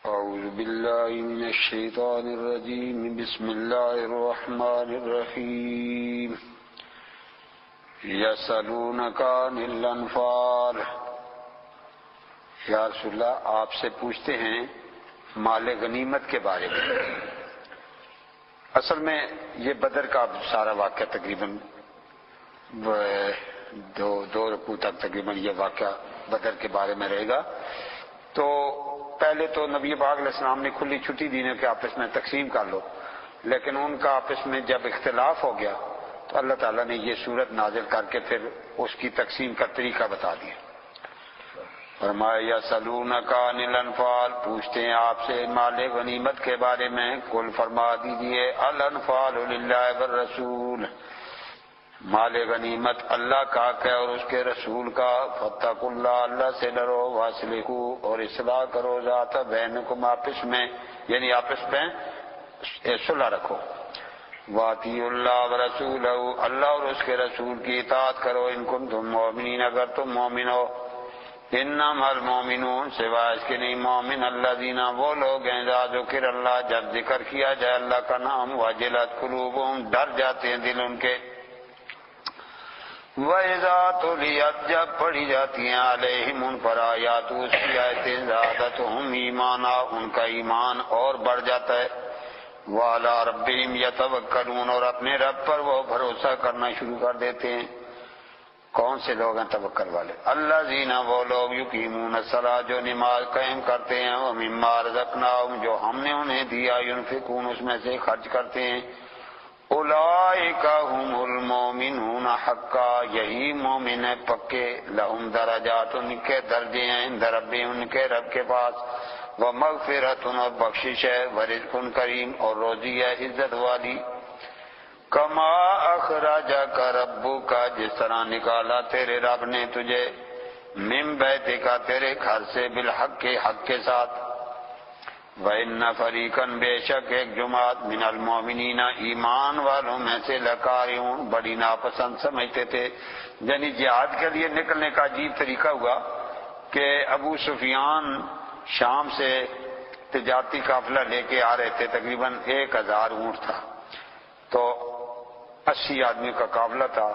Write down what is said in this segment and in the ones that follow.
أعوذ بالله من الشيطان الرجيم بسم الله الرحمن الرحيم يسألونك عن الأنفال یا رسول اللہ آپ سے پوچھتے ہیں مال غنیمت کے بارے میں۔ اصل میں یہ بدر کا سارا واقعہ تقریباً دو رکوع تک تقریباً یہ واقعہ بدر کے بارے میں رہے گا۔ تو پہلے تو نبی پاک علیہ السلام نے کھلی چھٹی دی کہ آپس میں تقسیم کر لو، لیکن ان کا آپس میں جب اختلاف ہو گیا تو اللہ تعالیٰ نے یہ صورت نازل کر کے پھر اس کی تقسیم کا طریقہ بتا دیا۔ فرمایا یسألونک عن الانفال، پوچھتے ہیں آپ سے مال غنیمت کے بارے میں، قل فرما دیجئے الانفال للہ والرسول، مال غنیمت اللہ کا ہے اور اس کے رسول کا، فاتقوا اللہ، اللہ سے ڈرو، واصلحوا اور اصلاح کرو، ذات بینکم آپس میں، یعنی آپس میں صلح رکھو، واطیعوا اللہ ورسولہ، اللہ اور اس کے رسول کی اطاعت کرو، ان کنتم مؤمنین، اگر تم مومن ہو۔ انما المؤمنون، سوائے اس کے نہیں مومن، الذین وہ لوگ ہیں اذا ذکر اللہ، جب ذکر کیا جائے اللہ کا نام، وجلت قلوبہم، ڈر جاتے ہیں دل ان کے، وَإِذَا تُلِيَتْ، جب پڑھی جاتی ہیں علیہم ان پر آیات اس کی آیتیں، زادتہم ایمانا، ان کا ایمان اور بڑھ جاتا ہے، وَعَلَىٰ رَبِّهِمْ يَتَوَكَّلُونَ، اور اپنے رب پر وہ بھروسہ کرنا شروع کر دیتے ہیں۔ کون سے لوگ ہیں توکل والے؟ الذین، وہ لوگ یقیمون الصلاۃ، جو نماز قائم کرتے ہیں، ومما رزقناہم، جو ہم نے انہیں دیا، ينفقون، اس میں سے خرچ کرتے ہیں، اولئک هم المؤمنون حقا، یہی مومن ہے پکے، لہم درجات، ان کے درجے ہیں عند ربہم، ان کے رب کے پاس، ومغفرۃ، اور بخشش ہے، ورزق کریم، اور روزی ہے عزت والی، کما اخرجک ربک، جس طرح نکالا تیرے رب نے تجھے، من بیتک، تیرے گھر سے، بالحق، حق کے ساتھ، وَإِنَّ فَرِيقًا، بے شک ایک جماعت، من المؤمنین، ایمان والوں میں سے، لکارہون، بڑی ناپسند سمجھتے تھے۔ یعنی جہاد کے لیے نکلنے کا عجیب طریقہ ہوا کہ ابو سفیان شام سے تجارتی قافلہ لے کے آ رہے تھے، تقریباً 1000 اونٹ تھا، تو 80 آدمیوں کا قافلہ تھا،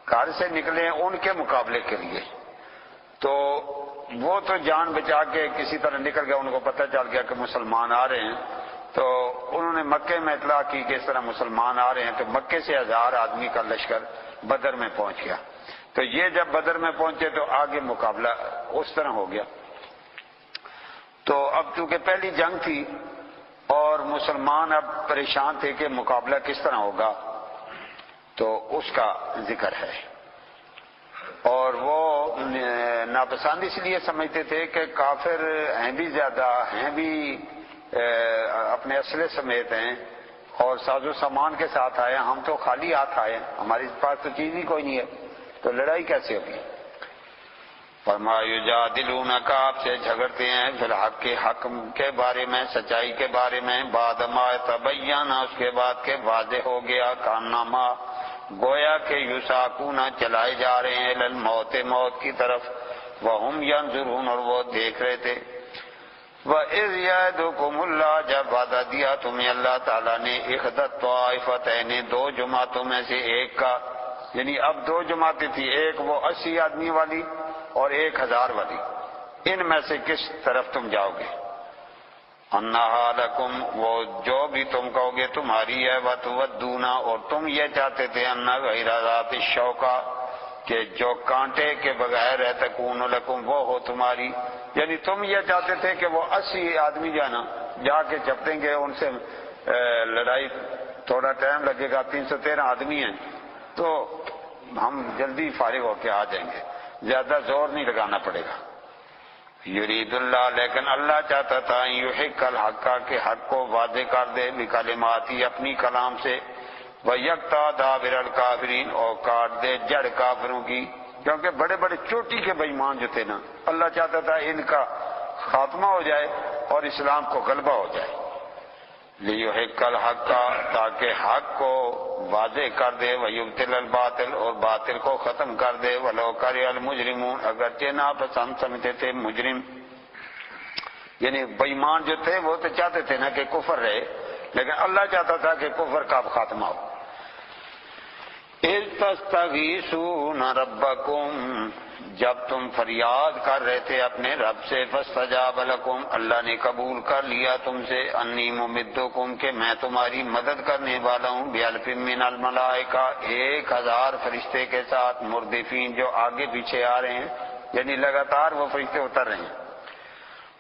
گھر سے نکلے ان کے مقابلے کے لیے، تو وہ تو جان بچا کے کسی طرح نکل گیا، ان کو پتہ چل گیا کہ مسلمان آ رہے ہیں، تو انہوں نے مکے میں اطلاع کی کہ اس طرح مسلمان آ رہے ہیں، تو مکے سے 1000 آدمی کا لشکر بدر میں پہنچ گیا۔ تو یہ جب بدر میں پہنچے تو آگے مقابلہ اس طرح ہو گیا۔ تو اب چونکہ پہلی جنگ تھی اور مسلمان اب پریشان تھے کہ مقابلہ کس طرح ہوگا، تو اس کا ذکر ہے، اور وہ ناپسند اس لیے سمجھتے تھے کہ کافر ہیں بھی زیادہ، ہیں بھی اپنے اسلحے سمیت ہیں اور ساز و سامان کے ساتھ آئے، ہم تو خالی ہاتھ آئے، ہمارے پاس تو چیز ہی کوئی نہیں ہے، تو لڑائی کیسے ہوگی؟ فرمایا یجادلونک، آپ سے جھگڑتے ہیں، فی الحق، کے حق کے بارے میں، سچائی کے بارے میں، بعد ما تبین، اس کے بعد کہ واضح ہو گیا، کانما، گویا کہ یساقون، چلائے جا رہے ہیں، الموت، موت کی طرف، وہم ینظرون، اور وہ دیکھ رہے تھے، وَإِذْ يَعِدُكُمُ اللَّهُ، جب وعدہ دیا تمہیں اللہ تعالیٰ نے، احدی الطائفتین، 2 جماعتوں میں سے ایک کا، یعنی اب 2 جماعتیں تھی، ایک وہ 80 آدمی والی اور 1000 والی، ان میں سے کس طرف تم جاؤ گے؟ انہا لکم، وہ جو بھی تم کہو گے تمہاری ہے، وتودون، اور تم یہ چاہتے تھے، ان غیر ذات الشوکا، کہ جو کانٹے کے بغیر ہے، تکون لکم، وہ ہو تمہاری، یعنی تم یہ چاہتے تھے کہ وہ 80 آدمی جانا جا کے چپٹیں گے، ان سے لڑائی تھوڑا ٹائم لگے گا، 313 آدمی ہیں تو ہم جلدی فارغ ہو کے آ جائیں گے، زیادہ زور نہیں لگانا پڑے گا۔ یرید اللہ، لیکن اللہ چاہتا تھا، یحق الحق، کہ حق کو واضح کر دے، بکلماتی، اپنی کلام سے، ویقطع دابر الکافرین، اور کاٹ دے جڑ کافروں کی، کیونکہ بڑے بڑے چوٹی کے بے ایمان جو تھے نا، اللہ چاہتا تھا ان کا خاتمہ ہو جائے اور اسلام کو غلبہ ہو جائے، لیحق الحق، تاکہ حق کو واضح کر دے، ویبطل الباطل، اور باطل کو ختم کر دے، ولو کرہ المجرمون، اگرچہ ناپسند سمجھتے تھے مجرم۔ یعنی بےمان جو تھے وہ تو چاہتے تھے نا کہ کفر رہے، لیکن اللہ چاہتا تھا کہ کفر کا خاتمہ ہو۔ اذ تستغیثون ربکم، جب تم فریاد کر رہے تھے اپنے رب سے، فاستجاب لکم، اللہ نے قبول کر لیا تم سے، انی ممدکم، کہ میں تمہاری مدد کرنے والا ہوں، بألف من الملائکہ، 1000 فرشتے کے ساتھ، مردفین جو آگے پیچھے آ رہے ہیں، یعنی لگاتار وہ فرشتے اتر رہے ہیں۔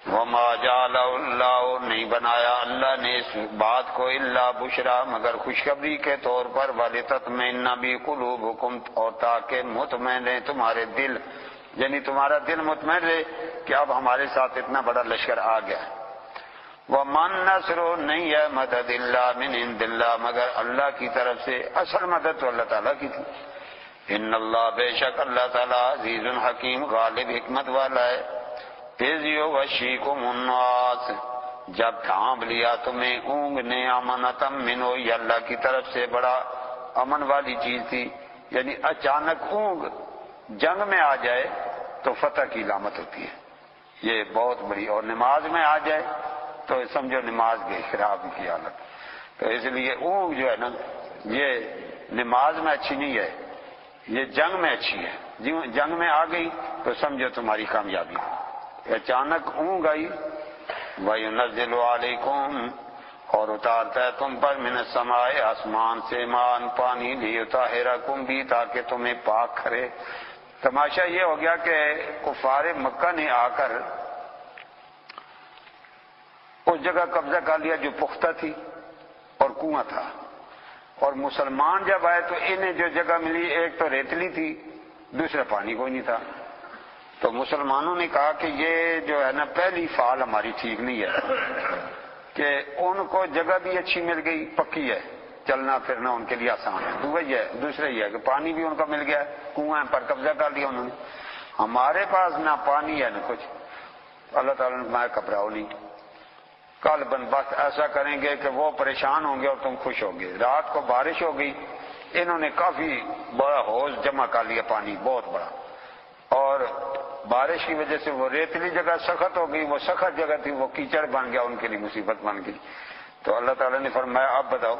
وما جعل اللہ، نہیں بنایا اللہ نے اس بات کو، الا بشرا، مگر خوشخبری کے طور پر، ولتطمئن بھی قلوبکم، اور تاکہ مطمئن رہے تمہارے دل، یعنی تمہارا دل مطمئن رہے کہ اب ہمارے ساتھ اتنا بڑا لشکر آ گیا۔ ومن نصر، نہیں ہے مدد، الا من عند اللہ، مگر اللہ کی طرف سے، اصل مدد تو اللہ تعالیٰ کی تھی۔ ان اللہ، بے شک اللہ تعالیٰ، عزیز حکیم، غالب حکمت والا ہے۔ اذ یغشیکم النعاس، جب ڈھانپ لیا تمہیں اونگ نے، امنتم منہ، یہ اللہ کی طرف سے بڑا امن والی چیز تھی، یعنی اچانک اونگ جنگ میں آ جائے تو فتح کی علامت ہوتی ہے، یہ بہت بڑی، اور نماز میں آ جائے تو سمجھو نماز گئی خراب کی حالت۔ تو اس لیے اونگ جو ہے نا، یہ نماز میں اچھی نہیں ہے، یہ جنگ میں اچھی ہے، جنگ میں آ گئی تو سمجھو تمہاری کامیابی، اچانک اونگ آئی۔ وَيُنَزِّلُ عَلَيْكُمْ، اور اتارتا ہے تم پر، من السماء، آسمان سے، مان، پانی، لِيُطَهِّرَكُمْ بھی، تاکہ تمہیں پاک کرے۔ تماشا یہ ہو گیا کہ کفار مکہ نے آ کر اس جگہ قبضہ کر لیا جو پختہ تھی اور کنواں تھا، اور مسلمان جب آئے تو انہیں جو جگہ ملی، ایک تو ریتلی تھی، دوسرا پانی کوئی نہیں تھا۔ تو مسلمانوں نے کہا کہ یہ جو ہے نا پہلی فعال ہماری ٹھیک نہیں ہے، کہ ان کو جگہ بھی اچھی مل گئی، پکی ہے، چلنا پھرنا ان کے لیے آسان ہے، دوسرا یہ ہے کہ پانی بھی ان کا مل گیا، کنویں پر قبضہ کر لیا انہوں نے، ہمارے پاس نہ پانی ہے نہ کچھ۔ اللہ تعالیٰ نے فرمایا گھبراؤ نہیں، کل بندوبست ایسا کریں گے کہ وہ پریشان ہوں گے اور تم خوش ہوں گے۔ رات کو بارش ہو گئی، انہوں نے کافی بڑا حوض جمع کر لیا، پانی بہت بڑا، اور بارش کی وجہ سے وہ ریتلی جگہ سخت ہو گئی، وہ سخت جگہ تھی، وہ کیچڑ بن گیا، ان کے لیے مصیبت بن گئی۔ تو اللہ تعالیٰ نے فرمایا اب بتاؤ،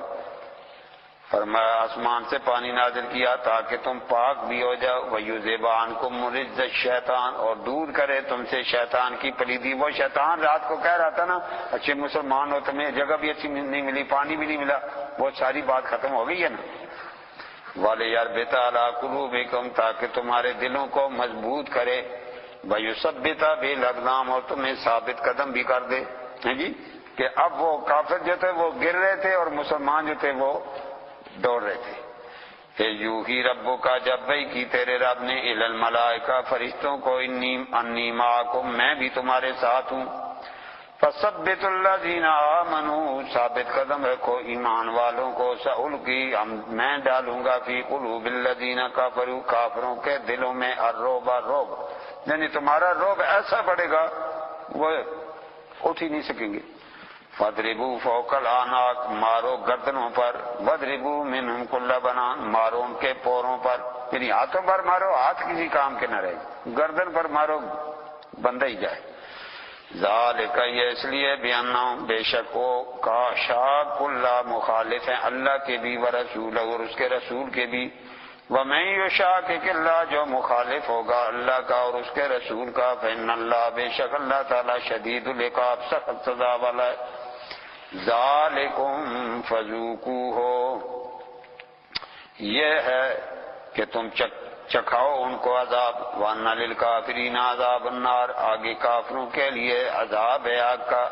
فرمایا آسمان سے پانی نازل کیا تاکہ تم پاک بھی ہو جاؤ، وَيُذْهِبَ عَنْكُمْ رِجْزَ الشَّيْطَانِ، اور دور کرے تم سے شیطان کی پلیدی۔ وہ شیطان رات کو کہہ رہا تھا نا اچھے مسلمان ہو، تمہیں جگہ بھی اچھی نہیں ملی، پانی بھی نہیں ملا، وہ ساری بات ختم ہو گئی ہے نا۔ وَلِيَرْبِطَ عَلَىٰ قُلُوبِكُمْ، تاکہ تمہارے دلوں کو مضبوط کرے، وَيُثَبِّتَ بِالْأَقْدَامِ، اور تمہیں ثابت قدم بھی کر دے، جی کہ اب وہ کافر جو تھے وہ گر رہے تھے اور مسلمان جو تھے وہ دوڑ رہے تھے۔ کہ یوحی ربو کا، جب وحی کی تیرے رب نے، الی الملائکہ، فرشتوں کو، انی معکم، میں بھی تمہارے ساتھ ہوں، فثبت الذین آمنوا، ثابت قدم رکھو ایمان والوں کو، سألقی، میں ڈالوں گا، فی قلوب الذین کفروا، کافروں کے دلوں میں، الرعب، رعب، یعنی تمہارا رعب ایسا بڑھے گا وہ اٹھ ہی نہیں سکیں گے۔ فَاضْرِبُوا فَوْقَ الْأَعْنَاقِ، مارو گردنوں پر، وَاضْرِبُوا مِنْهُمْ كُلَّ بَنَانٍ، مارو ان کے پوروں پر، یعنی ہاتھوں پر مارو، ہاتھ کسی کام کے نہ رہے، گردن پر مارو بندہ ہی جائے۔ ذالک، یہ اس لیے بِأَنَّهُمْ، بے شک وہ شاق اللہ، مخالف ہیں اللہ کے بھی، ورسولہ، اور اس کے رسول کے بھی، وَمَن يُشَاقِقِ اللَّهَ، جو مخالف ہوگا اللہ کا اور اس کے رسول کا، فَإِنَّ اللَّهَ، بے شک اللہ تعالیٰ، شدید العقاب، سخت سزا والا ہے۔ ذالکم فذوقوہ، یہ ہے کہ تم چکھاؤ ان کو عذاب، وَأَنَّ لِلْكَافِرِينَ عَذَابَ النَّارِ، آگے کافروں کے لیے عذاب ہے آگ کا۔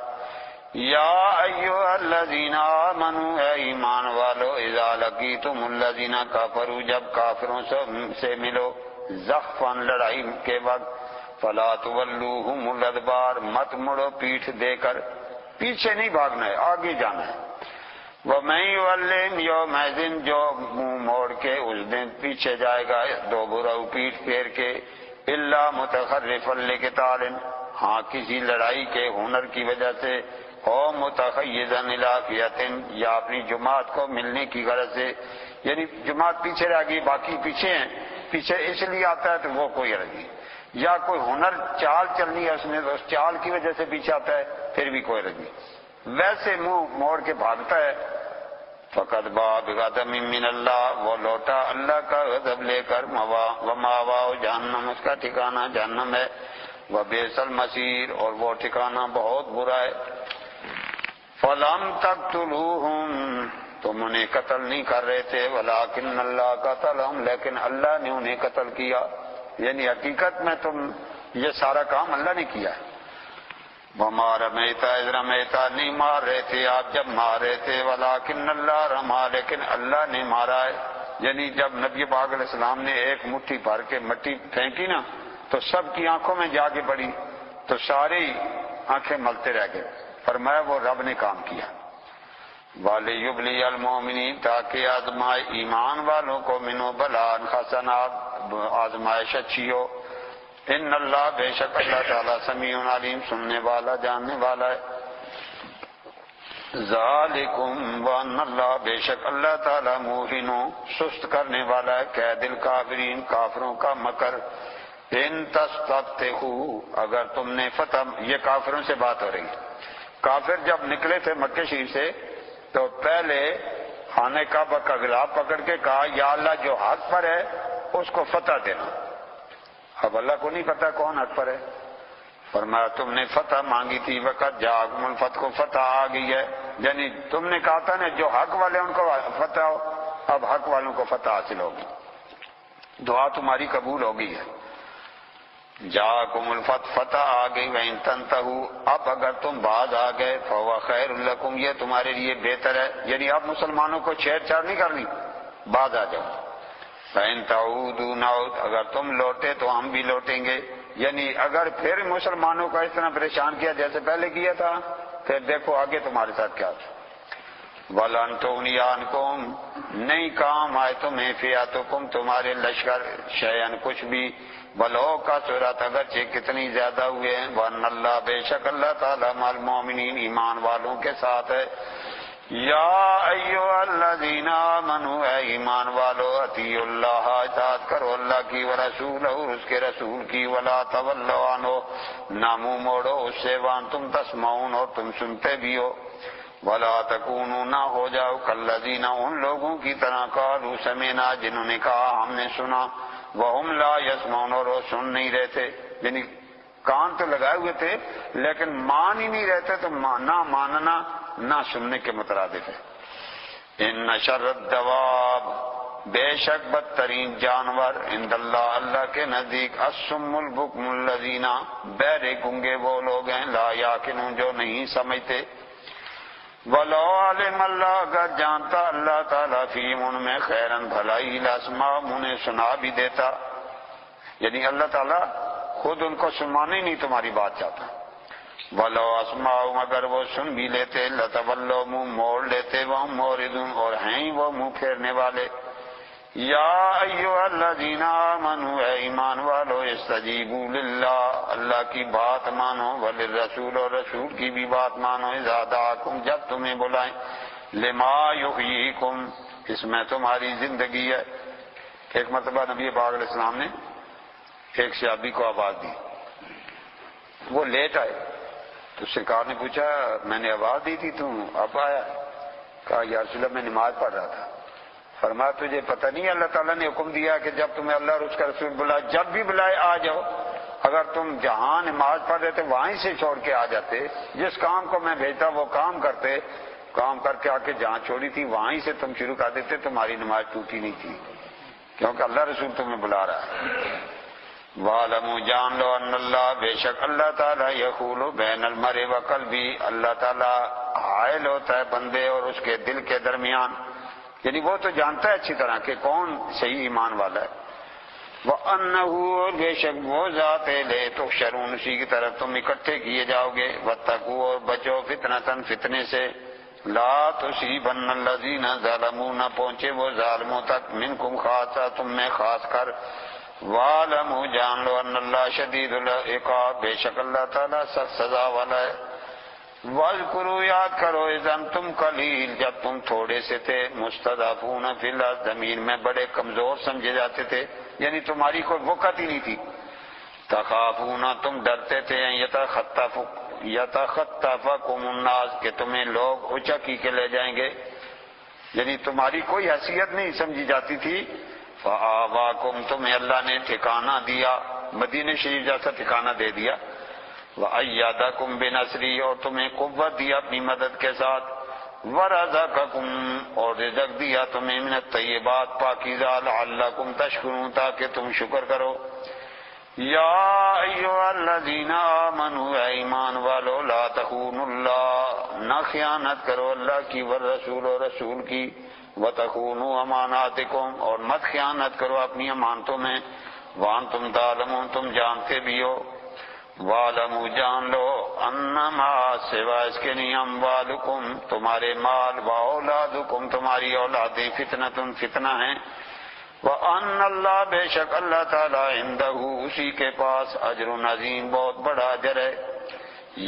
یا ایھا الذین آمنوا، اے ایمان والو، اذا لقیتم الذین کفروا، جب کافروں سے ملو، زحفا، لڑائی کے وقت، فلا تولوہم الادبار، مت مڑو پیٹھ دے کر، پیچھے نہیں بھاگنا ہے، آگے جانا ہے۔ وَمَن یُوَلِّهِمْ یَوْمَئِذٍ، جو منہ موڑ کے اس دن پیچھے جائے گا، دوبرہ پیٹھ پھیر کے، الا متخرفا لقتال، ہاں کسی لڑائی کے ہنر کی وجہ سے، او متخیزا الی فئۃ، یا اپنی جماعت کو ملنے کی غرض سے، یعنی جماعت پیچھے رہ گئی، باقی پیچھے ہیں، پیچھے اس لیے آتا ہے تو وہ کوئی غرض نہیں، یا کوئی ہنر چال چلنی ہے اس میں تو اس چال کی وجہ سے پیچھے آتا ہے پھر بھی کوئی رد نہیں، ویسے منہ موڑ کے بھاگتا ہے فقط بغضب من اللہ، وہ لوٹا اللہ کا غضب لے کر، ومأواہ جہنم، اس کا ٹھکانہ جہنم ہے، وبئس المصیر، اور وہ ٹھکانہ بہت برا ہے۔ فلم تقتلوہم، تم انہیں قتل نہیں کر رہے تھے، ولکن اللہ قتلہم، لیکن اللہ نے انہیں قتل کیا، یعنی حقیقت میں تم یہ سارا کام اللہ نے کیا ہے۔ وما رمیت اذ رمیت، نہیں مار رہے تھے آپ جب مار رہے تھے، ولکن اللہ رما، لیکن اللہ نے مارا ہے، یعنی جب نبی پاک علیہ السلام نے ایک مٹھی بھر کے مٹی پھینکی نا تو سب کی آنکھوں میں جا کے پڑی تو ساری آنکھیں ملتے رہ گئے، فرمایا وہ رب نے کام کیا۔ وَلِيُبْلِيَ الْمُؤْمِنِينَ، تاکہ آزمائے ایمان والوں کو منو بلاء حسنات، آزمائش اچھی ہو۔ ان اللہ، بے شک اللہ تعالیٰ سمیع علیم، سننے والا جاننے والا ہے۔ ذالکم، وان اللہ، بے شک اللہ تعالیٰ موہن، سست کرنے والا ہے کید الکافرین، کافروں کا مکر۔ ان تستفتحوا، اگر تم نے فتح، یہ کافروں سے بات ہو رہی ہے، کافر جب نکلے تھے مکہ شریف سے تو پہلے خانہ کعبہ کا غلاف پکڑ کے کہا یا اللہ جو حق پر ہے اس کو فتح دینا۔ اب اللہ کو نہیں پتا کون حق پر ہے، فرمایا تم نے فتح مانگی تھی، وقت جاءکم الفتح، کو فتح آ گئی ہے، یعنی تم نے کہا تھا نا جو حق والے ان کو فتح ہو، اب حق والوں کو فتح حاصل ہوگی، دعا تمہاری قبول ہو گئی ہے۔ جاءکم الفتح، فتح آ گئی، وَإِن تَنْتَهُوا، اب اگر تم باز آ گئے، فَهُوَ خَيْرٌ لَكُمْ، یہ تمہارے لیے بہتر ہے، یعنی اب مسلمانوں کو چھیڑ چھاڑ نہیں کرنی، باز آ جاؤ۔ فَإِن تَعُودُوا نَعُودْ، اگر تم لوٹے تو ہم بھی لوٹیں گے، یعنی اگر پھر مسلمانوں کو اس طرح پریشان کیا جیسے پہلے کیا تھا پھر دیکھو آگے تمہارے ساتھ کیا تھا۔ وَلَن تُغْنِيَ عَنْكُمْ، نہیں کام آئے تمہیں فِئَتُكُمْ، تمہارے لشکر، شیئن کچھ بھی، بلو کا صورت اگرچہ کتنی زیادہ ہوئے ہیں، وَأَنَّ اللَّهَ، بے شک اللہ تعالیٰ مع المؤمنین، ایمان والوں کے ساتھ ہے۔ یا ایھا الذین آمنوا، اے ایمان والو، اطیعوا اللہ، اطاعت کرو اللہ کی، ورسولہ، اس کے رسول کی، ولا تولوا عنہ، نہ منہ موڑو اس سے، وانتم تسمعون، اور تم سنتے بھی ہو، ولا تکونوا، نہ ہو جاؤ کالذین، ان لوگوں کی طرح، قالوا سمعنا، جنہوں نے کہا ہم نے سنا، وہم لا یسمعون، اور وہ سن نہیں رہے تھے، یعنی کان تو لگائے ہوئے تھے لیکن مان ہی نہیں رہتے، تو نہ ماننا نہ سننے کے مترادف ہے۔ ان شر الدواب، بے شک بدترین جانور، عند اللہ، اللہ کے نزدیک، الصم البکم الذین، بہرے گنگے وہ لوگ ہیں، لا یعقلون، جو نہیں سمجھتے۔ ولو علم اللہ، اگر جانتا اللہ تعالیٰ فیہم، ان میں، خیرن بھلائی، لاسمعہم، انہیں سنا بھی دیتا، یعنی اللہ تعالیٰ خود ان کو سنوانا ہی نہیں تمہاری بات چاہتا۔ ولو اسمعہم، اگر وہ سن بھی لیتے، لتولوا، منہ موڑ لیتے، وہم معرضون، اور ہیں ہی وہ منہ پھیرنے والے۔ یا ایھا الذین آمنوا، اے ایمان والو، استجیبوا للہ، اللہ کی بات مانو، وللرسول، اور رسول کی بھی بات مانو، اذا دعاکم، جب تمہیں بلائیں، لما یحییکم، اس میں تمہاری زندگی ہے۔ ایک مرتبہ نبی پاک علیہ السلام نے ایک صحابی کو آواز دی، وہ لیٹ آئے تو سرکار نے پوچھا میں نے آواز دی تھی تم اب آیا؟ کہا یا رسول اللہ میں نماز پڑھ رہا تھا۔ فرمایا تجھے پتہ نہیں اللہ تعالیٰ نے حکم دیا کہ جب تمہیں اللہ اور اس کا رسول بلائے، جب بھی بلائے آ جاؤ۔ اگر تم جہاں نماز پڑھ رہے تھے وہیں سے چھوڑ کے آ جاتے، جس کام کو میں بھیجتا وہ کام کرتے، کام کر کے آ کے جہاں چھوڑی تھی وہیں سے تم شروع کر دیتے، تمہاری نماز ٹوٹی نہیں تھی، کیونکہ اللہ رسول تمہیں بلا رہا ہے۔ وَاعْلَمُوا، جان لو، ان اللہ، بے شک اللہ تعالیٰ، یحول بین المرء وقلبہ، اللہ تعالیٰ حائل ہوتا ہے بندے اور اس کے دل کے درمیان، یعنی وہ تو جانتا ہے اچھی طرح کہ کون صحیح ایمان والا ہے۔ وَأَنَّهُ، اور بے شک وہ ذات ہے، لے تحشرون، اسی کی طرف تم اکٹھے کیے جاؤ گے۔ وَاتَّقُوا، اور بچو، فتنةً، فتنے سے، لا تصیبن الذین ظلموا، نہ پہنچے وہ ظالموں تک، منکم خاصہ، تم میں خاص کر۔ وَاعْلَمُوا، جان لو، ان اللہ شدید العقاب، بے شک اللہ تعالیٰ سخت سزا والا ہے۔ وَاذْكُرُوا، یاد کرو، اذ انتم قلیل، جب تم تھوڑے سے تھے، مستضعفون فی الارض، زمین میں بڑے کمزور سمجھے جاتے تھے، یعنی تمہاری کوئی وقت ہی نہیں تھی، تخافون تم ڈرتے تھے یتخطفکم الناس کہ تمہیں لوگ اچکی کے لے جائیں گے، یعنی تمہاری کوئی حیثیت نہیں سمجھی جاتی تھی. فآواکم تمہیں اللہ نے ٹھکانہ دیا، مدینہ شریف جیسا ٹھکانہ دے دیا. وَأَيَّدَكُمْ بِنَصْرِهِ اور تمہیں قوت دیا اپنی مدد کے ساتھ. وَرَزَقَكُمْ اور رزق دیا تمہیں من الطیبات پاکیزہ لعلکم تشکرون تاکہ تم شکر کرو. یا ایھا الذین آمنوا اے ایمان والو لا تخونوا اللہ نہ خیانت کرو اللہ کی والرسول اور رسول کی. وتخونوا اماناتکم اور مت خیانت کرو اپنی امانتوں میں. وانتم تعلمون تم جانتے بھی ہو. وَاعْلَمُوا جان لو انما سوا اس کے نہیں اموالکم تمہارے مال واولادکم تمہاری اولادیں فتنۃ فتنہ ہیں. وَأَنَّ اللَّهَ بے شک اللہ تعالی عندہ اسی کے پاس اجر عظیم بہت بڑا اجر ہے.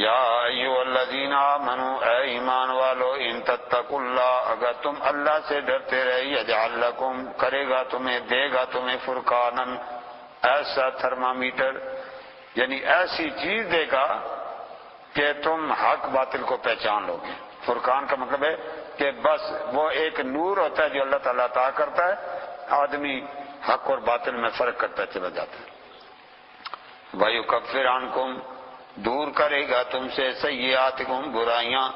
یا ایھا الذین آمنوا اے ایمان والو ان تتقوا اللہ اگر تم اللہ سے ڈرتے رہے یجعل لکم کرے گا تمہیں دے گا تمہیں فرقانا ایسا تھرمامیٹر یعنی ایسی چیز دے گا کہ تم حق باطل کو پہچان لو گے. فرقان کا مطلب ہے کہ بس وہ ایک نور ہوتا ہے جو اللہ تعالیٰ عطا کرتا ہے، آدمی حق اور باطل میں فرق کرتا چلا جاتا ہے. وَيُكَفِّرْ عَنْكُمْ دور کرے گا تم سے سیئاتکم برائیاں.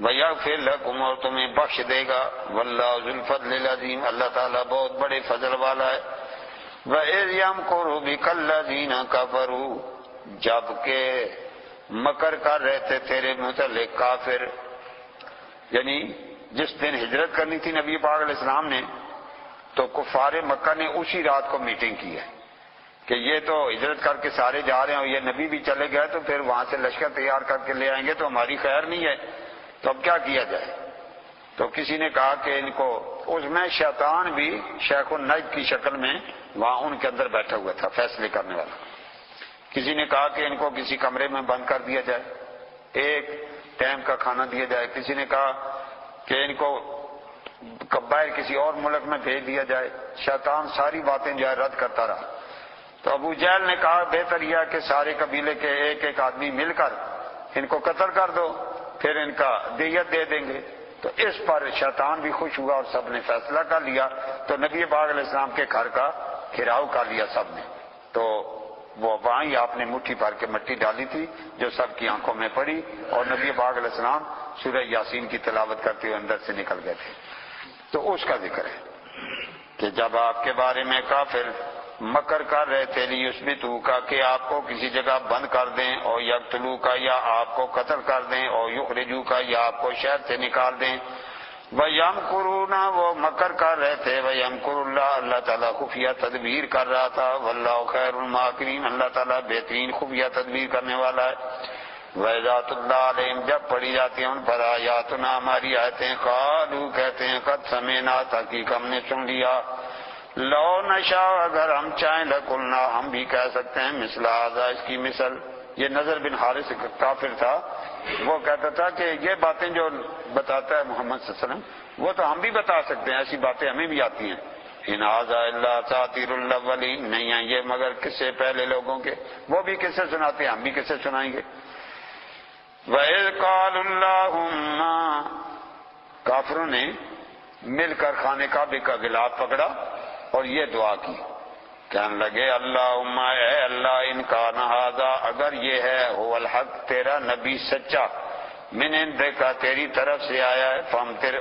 وَيَغْفِرْ لَكُمْ اور تمہیں بخش دے گا. وَاللَّهُ ذُو الْفَضْلِ الْعَظِيمِ اللہ تعالیٰ بہت بڑے فضل والا ہے. وَإِذْ يَمْكُرُ بِكَ الَّذِينَ كَفَرُوا جبکہ مکر کر رہے تھے تیرے متعلق کافر، یعنی جس دن ہجرت کرنی تھی نبی پاک علیہ السلام نے تو کفار مکہ نے اسی رات کو میٹنگ کی ہے کہ یہ تو ہجرت کر کے سارے جا رہے ہیں اور یہ نبی بھی چلے گئے تو پھر وہاں سے لشکر تیار کر کے لے آئیں گے تو ہماری خیر نہیں ہے، تو اب کیا کیا جائے. تو کسی نے کہا کہ ان کو اس میں شیطان بھی شیخ النجد کی شکل میں وہاں ان کے اندر بیٹھا ہوا تھا فیصلے کرنے والا. کسی نے کہا کہ ان کو کسی کمرے میں بند کر دیا جائے، ایک ٹائم کا کھانا دیا جائے. کسی نے کہا کہ ان کو باہر کسی اور ملک میں بھیج دیا جائے. شیطان ساری باتیں جو ہے رد کرتا رہا. تو ابو جہل نے کہا بہتر یہ کہ سارے قبیلے کے ایک ایک آدمی مل کر ان کو قتل کر دو پھر ان کا دیت دے دیں گے. تو اس پر شیطان بھی خوش ہوا اور سب نے فیصلہ کر لیا. تو نبی پاک علیہ السلام کے گھر کا گھیراؤ کر لیا سب نے. تو وہ وہاں ہی آپ نے مٹھی بھر کے مٹی ڈالی تھی جو سب کی آنکھوں میں پڑی اور نبی پاک علیہ السلام سورہ یاسین کی تلاوت کرتے ہوئے اندر سے نکل گئے تھے. تو اس کا ذکر ہے کہ جب آپ کے بارے میں کافر مکر کر رہے تھے لیثبتو کا کہ آپ کو کسی جگہ بند کر دیں اور یقتلو کا یا آپ کو قتل کر دیں اور یخرجو کا یا آپ کو شہر سے نکال دیں. وَيَمْكُرُونَ وہ مکر کر رہے تھے. وَيَمْكُرُ اللَّهُ اللہ تعالیٰ خفیہ تدبیر کر رہا تھا. وَاللَّهُ خَيْرُ الْمَاكِرِينَ اللہ تعالیٰ بہترین خفیہ تدبیر کرنے والا ہے. وَإِذَا تُتْلَىٰ عَلَيْهِمْ جب پڑھی جاتی ہیں ان پر آیاتنا ہماری آیتیں قالوا کہتے ہیں قد سمعنا تحقیق ہم نے سن لیا. لو نشاء اگر ہم چاہیں لقلنا ہم بھی کہہ سکتے ہیں مثل ھذا اس کی مثل. یہ نضر بن حارث کافر تھا، وہ کہتا تھا کہ یہ باتیں جو بتاتا ہے محمد صلی اللہ علیہ وسلم وہ تو ہم بھی بتا سکتے ہیں، ایسی باتیں ہمیں بھی آتی ہیں. ان ھذا الا اساطیر الاولین نہیں ہیں یہ مگر قصے پہلے لوگوں کے، وہ بھی قصے سناتے ہیں ہم بھی قصے سنائیں گے. وَإِذْ قَالُوا اللَّهُمَّ کافروں نے مل کر خانہ کعبہ کا غلاف پکڑا اور یہ دعا کی، کہنے لگے اللہم اے اللہ ان کان ھذا اگر یہ ہے هو الحق تیرا نبی سچا من عندک تیری طرف سے آیا ہے فامطر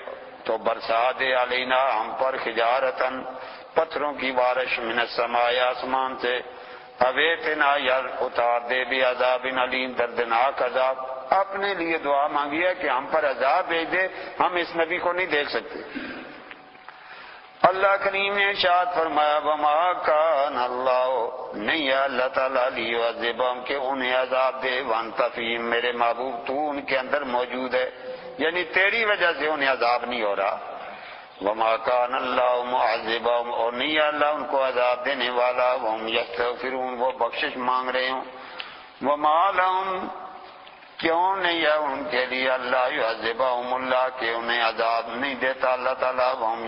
تو برسا دے علینا ہم پر حجارتن پتھروں کی بارش من السماء آسمان سے اویتنا یا اتار دے بھی عذاب علیم دردناک عذاب. اپنے لیے دعا مانگی ہے کہ ہم پر عذاب بھیج دے، ہم اس نبی کو نہیں دیکھ سکتے. اللہ کریم نے ارشاد فرمایا وما کان اللہ نہیں ہے اللہ تعالیٰ لیعذبہم کہ انہیں عذاب دے وانت فیہم میرے محبوب تو ان کے اندر موجود ہے، یعنی تیری وجہ سے انہیں عذاب نہیں ہو رہا. وما کان اللہ معذبہم اور نہیں ہے اللہ ان کو عذاب دینے والا وہم یستغفرون وہ بخشش مانگ رہے ہوں. وما لہم کیوں نہیں ہے ان کے لیے اللہ یعذبہم اللہ کہ انہیں عذاب نہیں دیتا اللہ تعالیٰ ہم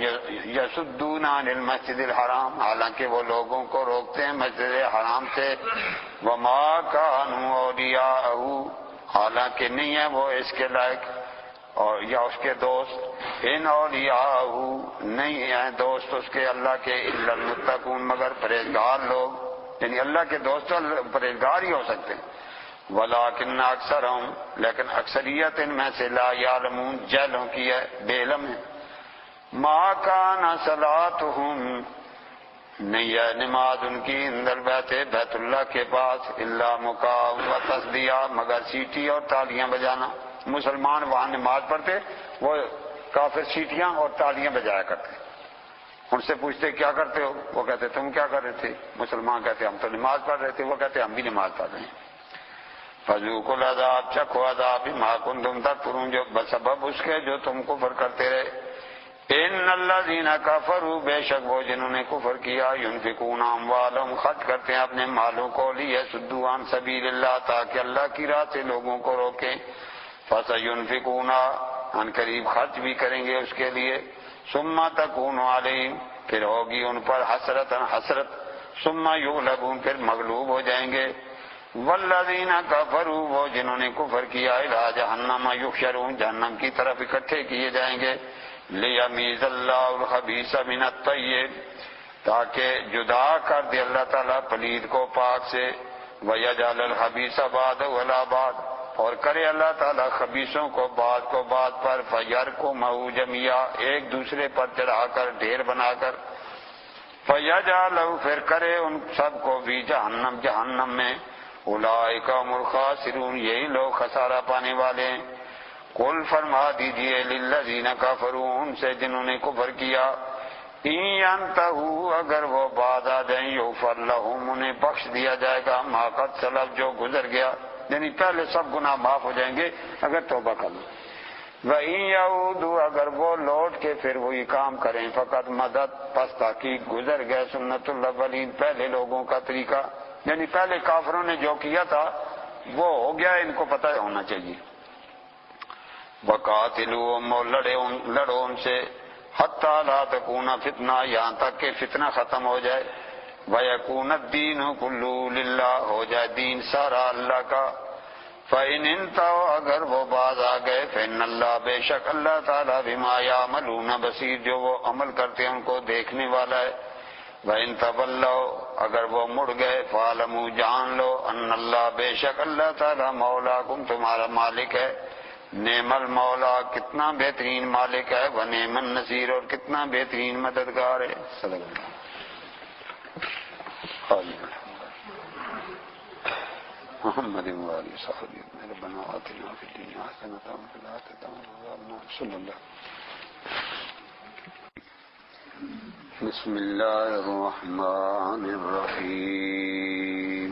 یصدون عن المسجد الحرام حالانکہ وہ لوگوں کو روکتے ہیں مسجد حرام سے، وما کانوا اولیاءہ حالانکہ نہیں ہے وہ اس کے لائق اور یا اس کے دوست، ان اولیاء نہیں ہیں دوست اس کے اللہ کے الا المتقون مگر پرہیزگار لوگ، یعنی اللہ کے دوست پرہیزگار ہی ہو سکتے ہیں، ولکن اکثرہم لیکن اکثریت ان میں سے لا یعلمون جہلوں کی ہے، بے علم ہے، ما کان صلاتہم نہیں ہے نماز ان کی اندر بیت اللہ کے پاس الا مکاء و تصدیہ مگر سیٹی اور تالیاں بجانا، مسلمان وہاں نماز پڑھتے وہ کافر سیٹیاں اور تالیاں بجایا کرتے، ان سے پوچھتے کیا کرتے ہو، وہ کہتے تم کیا کر رہے تھے، مسلمان کہتے ہم تو نماز پڑھ رہے تھے، وہ کہتے ہم بھی نماز پڑھ رہے ہیں، فذوقوا العذاب چکھو عذاب بما کنتم تکفرون جو بسبب اس کے جو تم کفر کرتے رہے، ان الذین کفروا بے شک وہ جنہوں نے کفر کیا ينفقون اموالهم خرچ کرتے ہیں اپنے مالوں کو لیصدوا عن سبیل اللہ تاکہ اللہ کی راہ سے لوگوں کو روکیں، فسينفقون ان قریب خرچ بھی کریں گے اس کے لیے، ثم تکون علیہم پھر ہوگی ان پر حسرت، ثم یغلبون پھر مغلوب ہو جائیں گے، والذین کفروا وہ جنہوں نے کفر کیا الی جہنم یحشرون جہنم کی طرف اکٹھے کیے جائیں گے، لیمیز اللہ الخبیث من الطیب تاکہ جدا کر دے اللہ تعالیٰ پلید کو پاک سے، ویجعل الخبیث بعضہ علی بعض اور کرے اللہ تعالیٰ خبیثوں کو بعض پر فیرکمہ جمیعا ایک دوسرے پر چڑھا کر ڈھیر بنا کر، فیجعلہ پھر کرے ان سب کو بھی جہنم میں، اولئک هم الخاسرون یہی لوگ خسارہ پانے والے ہیں، قل فرما دیجئے للذین کفروا ان سے جنہوں نے کفر کیا، ان ینتہوا اگر وہ باز آ جائیں یغفر لہم انہیں بخش دیا جائے گا ما قد سلف جو گزر گیا، یعنی پہلے سب گناہ معاف ہو جائیں گے اگر توبہ کر لیں، وَإِن يَعُودُوا اگر وہ لوٹ کے پھر وہی کام کریں فقط مدد پس تحقیق گزر گئے سنت الاولین پہلے لوگوں کا طریقہ، یعنی پہلے کافروں نے جو کیا تھا وہ ہو گیا ان کو پتہ ہونا چاہیے، وَقَاتِلُوهُمْ اور لڑو ان سے حَتَّى لَا تَكُونَ فتنہ یہاں تک کہ فتنہ ختم ہو جائے، وَيَكُونَ الدِّينُ كُلُّهُ لِلَّهِ ہو جائے دین سارا اللہ کا، فَإِنِ انتهوا اگر وہ باز آ گئے فإن اللہ بے شک اللہ تعالیٰ بما يعملون بصیر جو وہ عمل کرتے ہیں ان کو دیکھنے والا ہے، وَإِن تَوَلَّوْا اگر وہ مڑ گئے فَاعْلَمُوا جان لو ان اللہ بے شک اللہ تعالیٰ مولاکم تمہارا مالک ہے، نعم المولا کتنا بہترین مالک ہے، ونعم النصیر اور کتنا بہترین مددگار ہے، صدق اللہ محمد وآلہ وصحبہ ربنا آتنا فی الدنیا حسنۃ وفی الآخرۃ حسنۃ وقنا عذاب النار صلی اللہ بسم اللہ الرحمن الرحیم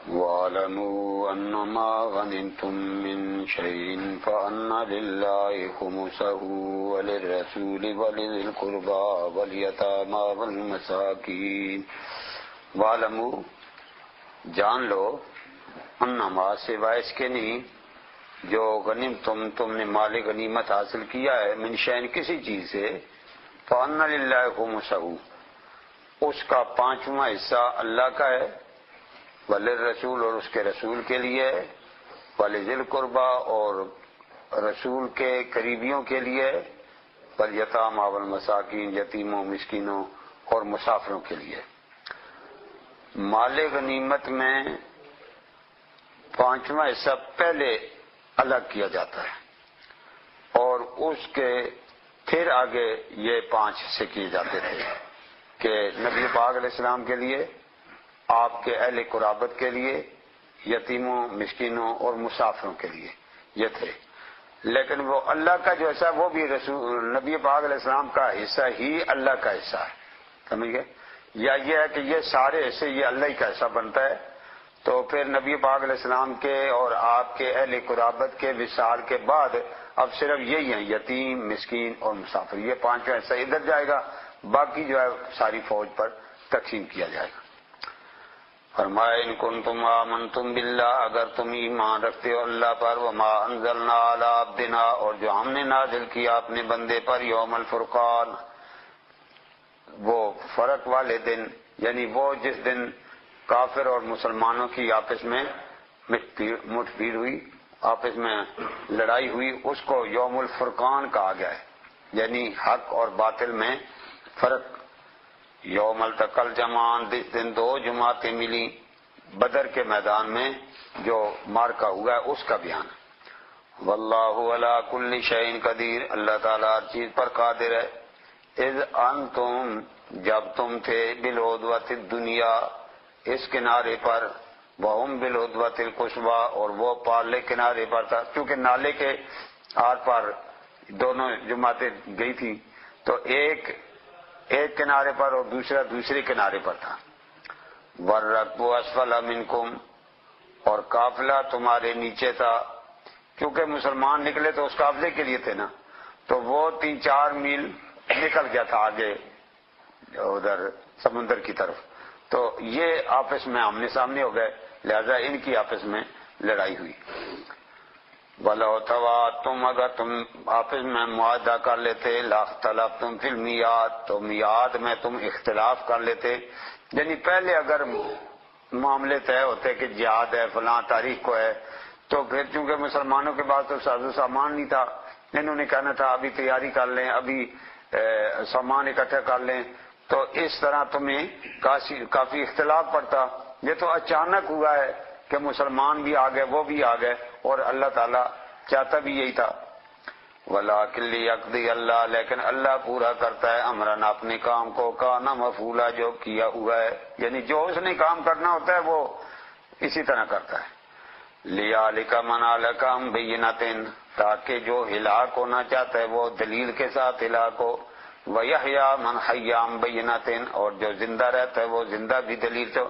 وَاعْلَمُوا أَنَّمَا غَنِمْتُم مِّن شَيْءٍ فَأَنَّ لِلَّهِ خُمُسَهُ وَلِلرَّسُولِ وَلِذِي الْقُرْبَىٰ وَالْيَتَامَىٰ وَالْمَسَاكِينِ وَاعْلَمُوا جان لو انما سوائے اس کے نہیں جو غنیمتم تم نے مال غنیمت حاصل کیا ہے من شیء کسی چیز سے، فَأَنَّ لِلَّهِ خُمُسَهُ اس کا پانچواں حصہ اللہ کا ہے، وَلِلرَّسُولِ اور اس کے رسول کے لیے، وَلِذِي الْقُرْبَىٰ اور رسول کے قریبیوں کے لیے، وَالْيَتَامَىٰ وَالْمَسَاكِينِ یتیموں مسکینوں اور مسافروں کے لیے۔ مال غنیمت میں پانچواں حصہ پہلے الگ کیا جاتا ہے اور اس کے پھر آگے یہ 5 حصے کیے جاتے تھے کہ نبی پاک علیہ السلام کے لیے، آپ کے اہل قرابت کے لیے، یتیموں مسکینوں اور مسافروں کے لیے یہ تھے، لیکن وہ اللہ کا جو حصہ وہ بھی رسول نبی پاک علیہ السلام کا حصہ ہی اللہ کا حصہ ہے، سمجھ گئے، یا یہ ہے کہ یہ سارے حصے یہ اللہ ہی کا حصہ بنتا ہے، تو پھر نبی پاک علیہ السلام کے اور آپ کے اہل قرابت کے وصال کے بعد اب صرف یہی ہیں یتیم مسکین اور مسافر، یہ 5واں حصہ ادھر جائے گا، باقی جو ہے ساری فوج پر تقسیم کیا جائے گا۔ فرمایا ان کنتم آمنتم باللہ، اگر تم ایمان رکھتے ہو اللہ پر، وما انزلنا علی عبدنا، اور جو ہم نے نازل کیا اپنے بندے پر، یوم الفرقان، وہ فرق والے دن، یعنی وہ جس دن کافر اور مسلمانوں کی آپس میں مٹھ بھیڑ ہوئی، آپس میں لڑائی ہوئی، اس کو یوم الفرقان کہا گیا ہے، یعنی حق اور باطل میں فرق۔ یوم التقى الجمعان، جس دن دو جماعتیں ملی بدر کے میدان میں جو مارکا ہوا ہے اس کا بیان۔ واللہ علی کل شیء قدیر، اللہ تعالیٰ ہر چیز پر قادر ہے۔ اذ انتم، جب تم تھے، بالعدوۃ الدنیا، اس کنارے پر، وہم بالعدوۃ القصویٰ، اور وہ پارلے کنارے پر تھا، کیونکہ نالے کے آر پار دونوں جماعتیں گئی تھی، تو ایک کنارے پر اور دوسرا دوسرے کنارے پر تھا۔ والرکب اسفل منکم، اور قافلہ تمہارے نیچے تھا، کیونکہ مسلمان نکلے تو اس قافلے کے لیے تھے نا، تو وہ 3-4 میل نکل گیا تھا آگے ادھر سمندر کی طرف، تو یہ آپس میں آمنے سامنے ہو گئے، لہذا ان کی آپس میں لڑائی ہوئی۔ وَلَوْ تَوَعَدتُّمْ، اگر تم آپس میں معاہدہ کر لیتے، لَاخْتَلَفْتُمْ فِي الْمِیعَاد، تو میعاد میں تم اختلاف کر لیتے، یعنی پہلے اگر معاملے طے ہوتے کہ جہاد ہے فلاں تاریخ کو ہے، تو پھر چونکہ مسلمانوں کے پاس تو ساز و سامان نہیں تھا، انہوں نے کہنا تھا ابھی تیاری کر لیں، ابھی سامان اکٹھا کر لیں، تو اس طرح تمہیں کافی اختلاف پڑتا۔ یہ تو اچانک ہوا ہے کہ مسلمان بھی آ گئے، وہ بھی آ گئے، اور اللہ تعالیٰ چاہتا بھی یہی تھا۔ وَلَٰكِن لِّيَقْضِيَ اللَّهُ، لیکن اللہ پورا کرتا ہے امرن اپنے کام کو، کانا مفعولا، جو کیا ہوا ہے، یعنی جو اس نے کام کرنا ہوتا ہے وہ اسی طرح کرتا ہے۔ لِيَهْلِكَ مَنْ هَلَكَ عَن بَيِّنَةٍ، تاکہ جو ہلاک ہونا چاہتا ہے وہ دلیل کے ساتھ ہلاک ہو، وَيَحْيَىٰ مَنْ حَيَّ عَن بَيِّنَةٍ، اور جو زندہ رہتا ہے وہ زندہ بھی دلیل سے،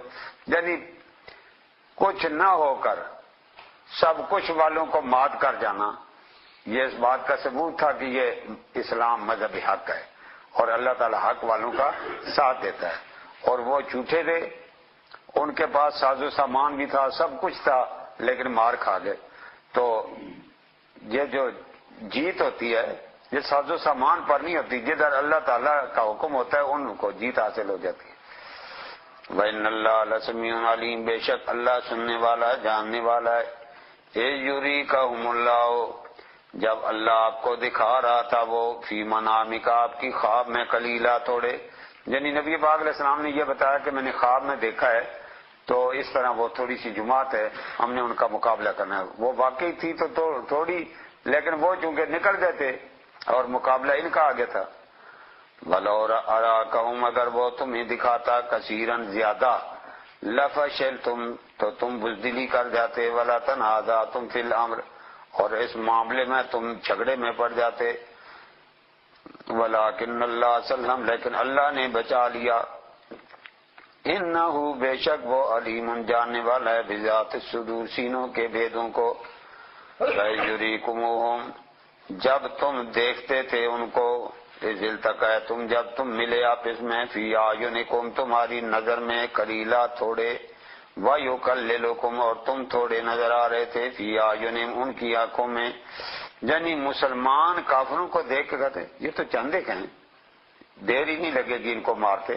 یعنی کچھ نہ ہو کر سب کچھ والوں کو مات کر جانا، یہ اس بات کا ثبوت تھا کہ یہ اسلام مذہب حق ہے، اور اللہ تعالی حق والوں کا ساتھ دیتا ہے، اور وہ جھوٹے تھے، ان کے پاس ساز و سامان بھی تھا، سب کچھ تھا، لیکن مار کھا گئے۔ تو یہ جو جیت ہوتی ہے یہ ساز و سامان پر نہیں ہوتی، جدھر اللہ تعالیٰ کا حکم ہوتا ہے ان کو جیت حاصل ہو جاتی ہے۔ وَإِنَّ اللَّهَ لَسَمِيعٌ عَلِيمٌ، بے شک اللہ سننے والا ہے، جاننے والا ہے۔ يُرِيكَهُمُ اللَّهُ، جب اللہ آپ کو دکھا رہا تھا وہ، فی منامک، آپ کی خواب میں، قلیلا، تھوڑے، یعنی نبی پاک علیہ السلام نے یہ بتایا کہ میں نے خواب میں دیکھا ہے، تو اس طرح وہ تھوڑی سی جماعت ہے، ہم نے ان کا مقابلہ کرنا ہے۔ وہ واقعی تھی تو تھوڑی، لیکن وہ چونکہ نکل گئے تھے اور مقابلہ ان کا آگے تھا۔ وَلَوْ أَرَاكَهُمْ، اگر وہ تمہیں دکھاتا کثیراً زیادہ، لَفَشِلْتُمْ، تو تم بزدلی کر جاتے، وَلَا تَنَازَعْتُمْ فِي الْأَمْرِ، اور اس معاملے میں تم جھگڑے میں پڑ جاتے۔ وَلَٰكِنَّ اللَّهَ سَلَّمَ، لیکن اللہ نے بچا لیا۔ اِنَّهُ، بے شک وہ، علیم، جاننے والا ہے، بذات الصدور، سینوں کے بھیدوں کو۔ وَيُرِيكُمُوهُمْ، جب تم دیکھتے تھے ان کو، اِذِ الْتَقَیتُمْ، جب تم ملے آپس میں، فِی أَعْیُنِکُمْ، تمہاری نظر میں، قلیلا، تھوڑے، وَیُقَلِّلُکُمْ، اور تم تھوڑے نظر آ رہے تھے، فِی أَعْیُنِہِمْ، ان کی آنکھوں میں، یعنی مسلمان کافروں کو دیکھ کے کہتے یہ تو چند ایک ہیں، دیر ہی نہیں لگے گی ان کو مارتے،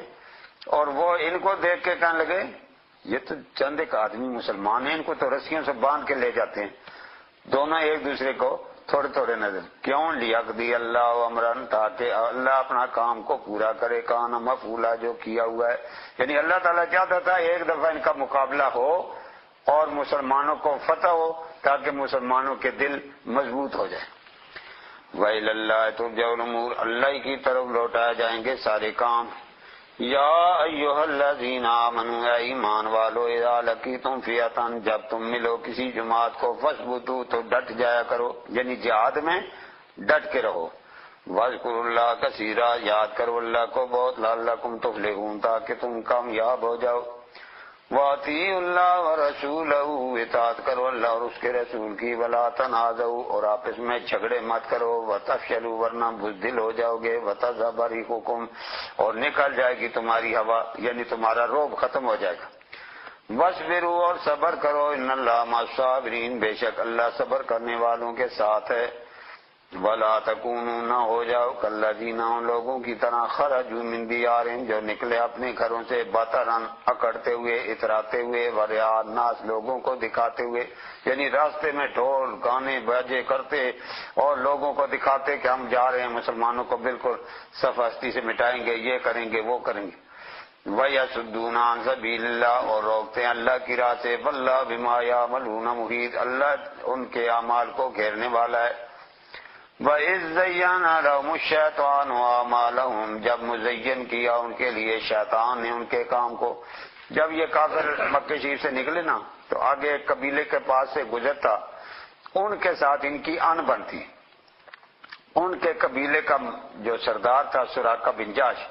اور وہ ان کو دیکھ کے کہنے لگے یہ تو چند ایک آدمی مسلمان ہیں، ان کو تو رسیوں سے باندھ کے لے جاتے ہیں۔ دونوں ایک دوسرے کو تھوڑے تھوڑے نظر، کیوں؟ لیقضی اللہ امرن، تاکہ اللہ اپنا کام کو پورا کرے، کان مفعولا، جو کیا ہوا ہے، یعنی اللہ تعالیٰ چاہتا تھا ایک دفعہ ان کا مقابلہ ہو اور مسلمانوں کو فتح ہو، تاکہ مسلمانوں کے دل مضبوط ہو جائیں۔ وَإِلَى اللَّهِ تُرْجَعُ الْأُمُورُ، اللہ کی طرف لوٹائے جائیں گے سارے کام۔ یا ایھا الذین آمنوا، اے ایمان والو، اذا لقیتم فئۃ، جب تم ملو کسی جماعت کو، فاثبتوا، تو ڈٹ جایا کرو، یعنی جہاد میں ڈٹ کے رہو۔ واذکروا اللہ کثیرا، یاد کرو اللہ کو بہت، لعلکم تفلحون، تاکہ تم کامیاب ہو جاؤ۔ وَأَطِیعُوا اللَّهَ وَرَسُولَهُ، اطاعت کرو اللہ اور اس کے رسول کی۔ وَلَا تَنَازَعُوا، اور آپس میں جھگڑے مت کرو۔ وَتَفْشَلُوا، ورنہ بزدل ہو جاؤ گے۔ وَتَذْهَبَ رِيحُكُمْ، اور نکل جائے گی تمہاری ہوا، یعنی تمہارا روب ختم ہو جائے گا۔ وَاصْبِرُوا اور صبر کرو، ان اللہ مع الصابرین، بے شک اللہ صبر کرنے والوں کے ساتھ ہے۔ وَلَا تَكُونُوا، نہ ہو جاؤ کالذین، ان لوگوں کی طرح خرجوا من دیارہم، جو نکلے اپنے گھروں سے بطرًا، اکڑتے ہوئے، اتراتے ہوئے، ورئاء الناس، لوگوں کو دکھاتے ہوئے، یعنی راستے میں ڈھول گانے باجے کرتے اور لوگوں کو دکھاتے کہ ہم جا رہے ہیں، مسلمانوں کو بالکل صف ہستی سے مٹائیں گے، یہ کریں گے وہ کریں گے۔ وَيَصُدُّونَ عَن سَبِيلِ اللَّهِ، اور روکتے ہیں اللہ کی راہ سے، وَاللَّهُ بِمَا يَعْمَلُونَ مُحِيطٌ، اللہ ان کے اعمال کو گھیرنے والا ہے۔ وَإِذْ زَيَّنَ لَهُمُ الشَّيْطَانُ أَعْمَالَهُمْ، جب مزین کیا ان کے لیے شیطان نے ان کے کام کو۔ جب یہ کافر مکہ شریف سے نکلے نا تو آگے ایک قبیلے کے پاس سے گزرتا، ان کے ساتھ ان کی ان بنتی۔ ان کے قبیلے کا جو سردار تھا سراقہ بن جاش،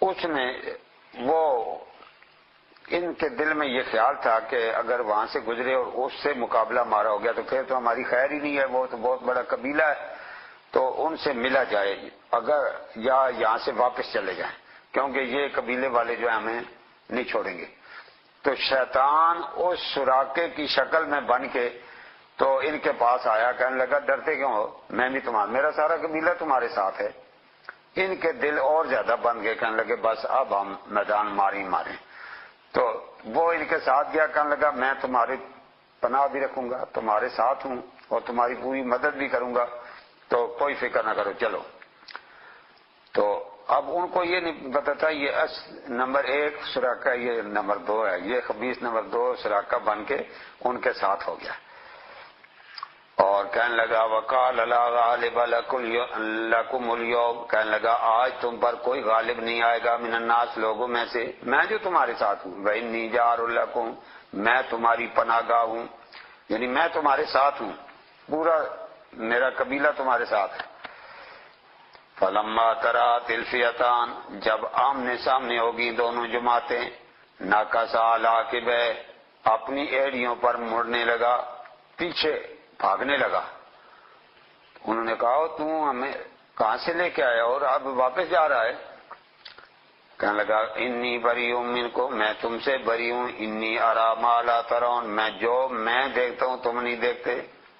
اس نے وہ ان کے دل میں یہ خیال تھا کہ اگر وہاں سے گزرے اور اس سے مقابلہ ہمارا ہو گیا تو پھر تو ہماری خیر ہی نہیں ہے، وہ تو بہت بڑا قبیلہ ہے، تو ان سے ملا جائے اگر، یا یہاں سے واپس چلے جائیں، کیونکہ یہ قبیلے والے جو ہیں ہمیں نہیں چھوڑیں گے۔ تو شیطان اس سراقے کی شکل میں بن کے تو ان کے پاس آیا، کہنے لگا ڈرتے کیوں ہو، میں بھی میرا سارا قبیلہ تمہارے ساتھ ہے۔ ان کے دل اور زیادہ بن گئے، کہنے لگے بس اب ہم میدان ماریں۔ تو وہ ان کے ساتھ گیا، کہنے لگا میں تمہاری پناہ بھی رکھوں گا، تمہارے ساتھ ہوں اور تمہاری پوری مدد بھی کروں گا، تو کوئی فکر نہ کرو چلو۔ تو اب ان کو یہ نہیں پتا تھا یہ نمبر 1 سراقہ، یہ نمبر 2 ہے، یہ خبیث نمبر 2 سراقہ بن کے ان کے ساتھ ہو گیا، اور کہنے لگا وقال لا غالب لکم اليوم، کہنے لگا آج تم پر کوئی غالب نہیں آئے گا، من الناس، لوگوں میں سے، میں جو تمہارے ساتھ ہوں، وانی جار لکم، میں تمہاری پناہ گاہ ہوں، یعنی میں تمہارے ساتھ ہوں، پورا میرا قبیلہ تمہارے ساتھ ہے۔ فلما ترات الفئتان، جب آمنے سامنے ہوگی دونوں جماعتیں، نکص علی عقبیہ، اپنی ایڑیوں پر مڑنے لگا، پیچھے بھاگنے لگا۔ انہوں نے کہا تو ہمیں کہاں سے لے کے آیا اور اب واپس جا رہا ہے؟ کہنے لگا انی بری منکم، میں تم سے بری ہوں، انی ارا ما لا ترون، میں دیکھتا ہوں تم نہیں دیکھتے،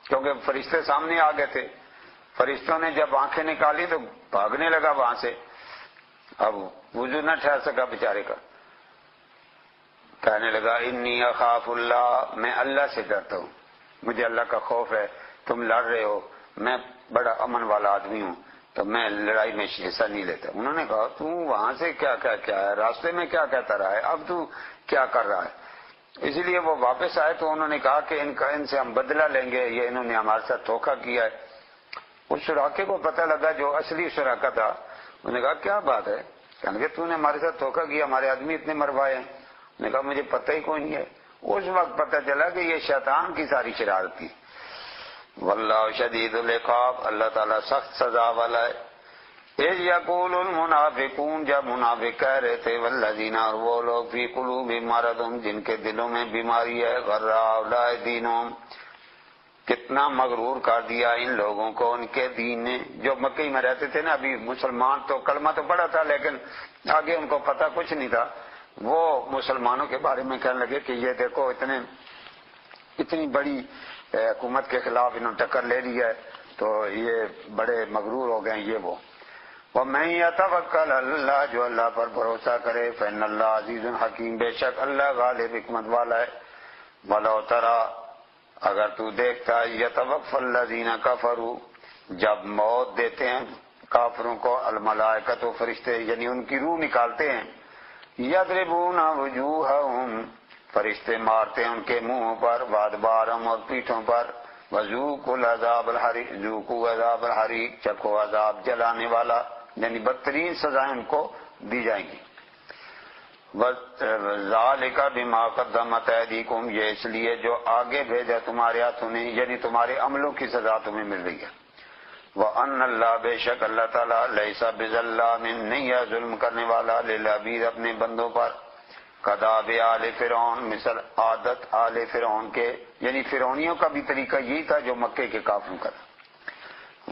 کیونکہ فرشتے سامنے آ گئے تھے۔ فرشتوں نے جب آنکھیں نکالی تو بھاگنے لگا وہاں سے، اب وضو نہ ٹھہر سکا بیچارے کا۔ کہنے لگا انی اخاف اللہ، میں اللہ سے ڈرتا ہوں، مجھے اللہ کا خوف ہے، تم لڑ رہے ہو، میں بڑا امن والا آدمی ہوں تو میں لڑائی میں حصہ نہیں لیتا۔ انہوں نے کہا تو وہاں سے کیا ہے، راستے میں کیا کہتا رہا ہے، اب تو کیا کر رہا ہے؟ اسی لیے وہ واپس آئے تو انہوں نے کہا کہ ان سے ہم بدلہ لیں گے، یہ انہوں نے ہمارے ساتھ دھوکہ کیا ہے۔ اس سراقے کو پتہ لگا جو اصلی سراقہ تھا، انہوں نے کہا کیا بات ہے؟ کہنے لگے تو نے ہمارے ساتھ دھوکہ کیا، ہمارے آدمی اتنے مروائے ہیں۔ انہوں نے کہا مجھے پتہ ہی کوئی نہیں ہے۔ اس وقت پتہ چلا کہ یہ شیطان کی ساری شرارت تھی۔ واللہ شدید العقاب، اللہ تعالیٰ سخت سزا والا ہے۔ اذ یقول المنافقون، جب منافق کہہ رہے تھے، والذین، اور وہ لوگ، فی قلوبہم مرض، جن کے دلوں میں بیماری ہے، غر ہؤلاء دینہم، کتنا مغرور کر دیا ان لوگوں کو ان کے دین نے۔ جو مکے میں رہتے تھے نا، ابھی مسلمان تو کلمہ تو پڑھا تھا لیکن آگے ان کو پتہ کچھ نہیں تھا، وہ مسلمانوں کے بارے میں کہنے لگے کہ یہ دیکھو اتنی بڑی حکومت کے خلاف انہوں نے ٹکر لے لی ہے، تو یہ بڑے مغرور ہو گئے یہ وہ۔ وَمَن يَتَوَكَّلْ عَلَى اللَّهِ، جو اللہ پر بھروسہ کرے، فَإِنَّ اللَّهَ عَزِيزٌ حَكِيمٌ، بے شک اللہ غالب حکمت والا ہے۔ وَلَوْ تَرَىٰ، اگر تو دیکھتا، يَتَوَفَّى الَّذِينَ كَفَرُوا، جب موت دیتے ہیں کافروں کو، الملائکۃ، فرشتے، یعنی ان کی روح نکالتے ہیں، يَضْرِبُونَ وُجُوهَهُمْ، فرشتے مارتے ہیں ان کے منہوں پر، وادبارہم، اور پیٹھوں پر، وذوقوا العذاب الحریق، ذوقوا عذاب الحریق، چکھو عذاب جلانے والا، یعنی بدترین سزائیں ان کو دی جائیں گی۔ ذالک بما قدمت ایدیکم، یہ اس لیے جو آگے بھیجا تمہارے ہاتھوں نے، یعنی تمہارے عملوں کی سزا تمہیں مل رہی ہے۔ وَأَنَّ اللَّهَ، بے شک اللہ تعالیٰ، لَيْسَ بِظَلَّامٍ، نہیں ہے ظلم کرنے والا، لِلْعَبِيدِ، اپنے بندوں پر، کداب آل فرعون، مثل عادت آل فرعون کے، یعنی فرعونیوں کا بھی طریقہ یہی تھا جو مکے کے کافروں کا تھا۔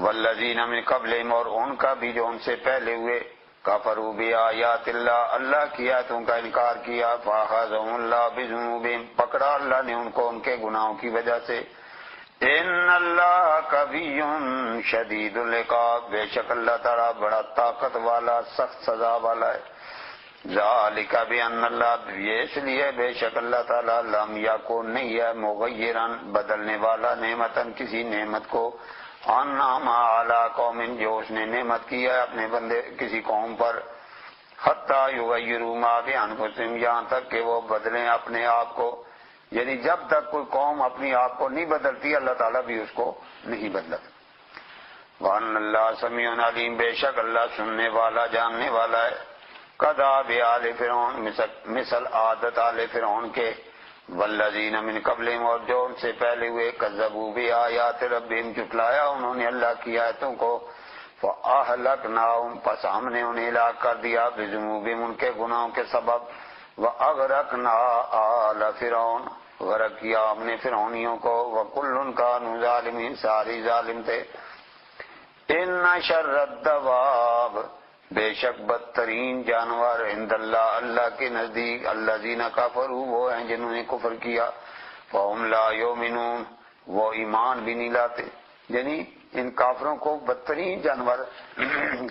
والذین من قبلہم، اور ان کا بھی جو ان سے پہلے ہوئے، کفروا بآیات اللہ، اللہ کی آیتوں کا انکار کیا، فاخذہم اللہ بذنوبہم، پکڑا اللہ نے ان کو ان کے گناہوں کی وجہ سے۔ ان اللہ قوی شدید العقاب، بے شک اللہ تعالیٰ بڑا طاقت والا سخت سزا والا ہے۔ ذالک بان اللہ، یہ اس لیے بے شک اللہ تعالیٰ لم یکن نہیں ہے مغیرن بدلنے والا نعمتن کسی نعمت کو، انعم علی قوم جو اس نے نعمت کی ہے اپنے بندے کسی قوم پر، حتی یغیروا ما بانفسہم، یہاں تک کہ وہ بدلیں اپنے آپ کو، یعنی جب تک کوئی قوم اپنی آپ کو نہیں بدلتی اللہ تعالیٰ بھی اس کو نہیں بدلتا۔ وَأَنَّ اللَّهَ سَمِيعٌ عَلِيمٌ، بے شک اللہ سننے والا جاننے والا ہے۔ کداب آل فرعون، مثل عادت آل فرعون کے، والذین من قبلہم، اور جو ان سے پہلے ہوئے، کذبوا بآیات ربہم، جھٹلایا انہوں نے اللہ کی آیتوں کو، فأہلکناہم، پس ہم نے انہیں ہلاک کر دیا، بذنوبہم، ان کے گناہوں کے سبب، وَأَغْرَقْنَا آلَ فِرْعَوْنَ، غرق کیا ہم نے فرعونیوں کو، وَكُلٌّ كَانُوا ظَالِمِينَ، ساری ظالم تھے۔ إِنَّ شَرَّ الدَّوَابِ، بے شک بدترین جانور، عند اللہ، اللہ کے نزدیک، الذین کفروا، وہ ہیں جنہوں نے کفر کیا، فَهُمْ لَا يُؤْمِنُونَ، وہ ایمان بھی نہیں لاتے، یعنی ان کافروں کو بدترین جانور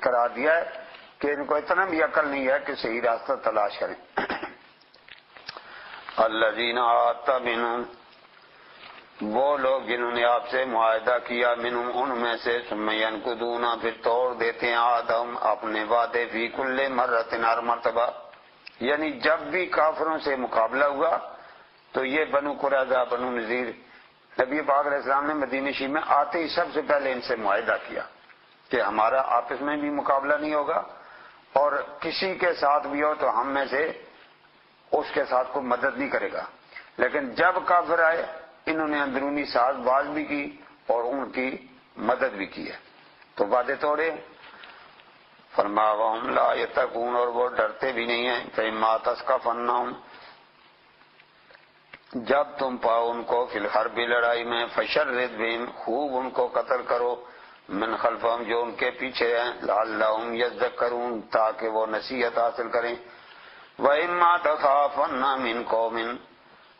قرار دیا ہے کہ ان کو اتنا بھی عقل نہیں ہے کہ صحیح راستہ تلاش کریں۔ الذین عاہدت منہم، وہ لوگ جنہوں نے آپ سے معاہدہ کیا، منہم ان میں سے، ثم ینقضون، پھر توڑ دیتے ہیں عہدہم اپنے وعدے، فی کل مرۃ، ہر مرتبہ، یعنی جب بھی کافروں سے مقابلہ ہوا تو یہ بنو قریظہ، بنو نذیر، نبی پاک علیہ السلام نے مدینہ شریف میں آتے ہی سب سے پہلے ان سے معاہدہ کیا کہ ہمارا آپس میں بھی مقابلہ نہیں ہوگا، اور کسی کے ساتھ بھی ہو تو ہم میں سے اس کے ساتھ کوئی مدد نہیں کرے گا۔ لیکن جب کافر آئے انہوں نے اندرونی ساز باز بھی کی اور ان کی مدد بھی کی ہے، تو وعدے توڑے۔ فرمایا وَهُمْ لَا يَتَّقُونَ، اور وہ ڈرتے بھی نہیں ہیں، فَإِمَّا تَثْقَفَنَّهُمْ، جب تم پاؤ ان کو، فی الحرب، لڑائی میں، فَشَرِّدْ بِهِمْ، خوب ان کو قتل کرو، من خلفہم، جو ان کے پیچھے ہیں، لعلہم یذکرون، تاکہ وہ نصیحت حاصل کریں۔ وَإِمَّا تَخَافَنَّ مِنْ قَوْمٍ،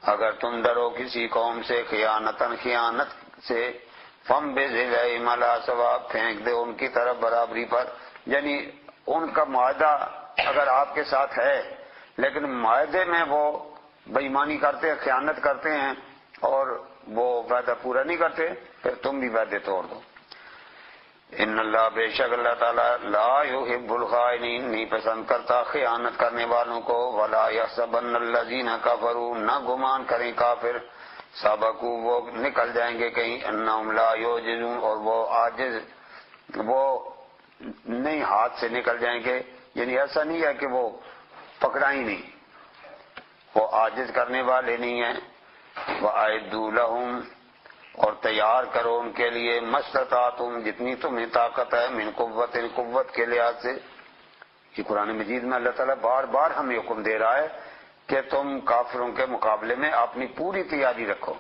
اگر تم ڈرو کسی قوم سے، خیانتاً، خیانت سے، فَانبِذْ إِلَيْهِمْ عَلَىٰ سَوَاءٍ، پھینک دے ان کی طرف برابری پر، یعنی ان کا معاہدہ اگر آپ کے ساتھ ہے لیکن معاہدے میں وہ بے ایمانی کرتے ہیں، خیانت کرتے ہیں اور وہ وعدہ پورا نہیں کرتے، پھر تم بھی وعدے توڑ دو۔ ان اللہ، بے شک اللہ تعالیٰ، لا یحب الخائنین، نہیں پسند کرتا خیانت کرنے والوں کو، ولا یحسبن الذین کفروا، نہ گمان کریں کافر، سبقوا، وہ نکل جائیں گے کہیں، انہم لا یعجزون، اور وہ عاجز، وہ نہیں ہاتھ سے نکل جائیں گے، یعنی ایسا نہیں ہے کہ وہ پکڑا ہی نہیں، وہ عاجز کرنے والے نہیں ہیں۔ وَأَعِدُّوا لَهُمْ، اور تیار کرو ان کے لیے، مَسْتَطَعْتُمْ، جتنی تمہیں طاقت ہے، من قوت، قوت کے لحاظ سے۔ یہ قرآن مجید میں اللہ تعالیٰ بار بار ہمیں حکم دے رہا ہے کہ تم کافروں کے مقابلے میں اپنی پوری تیاری رکھو۔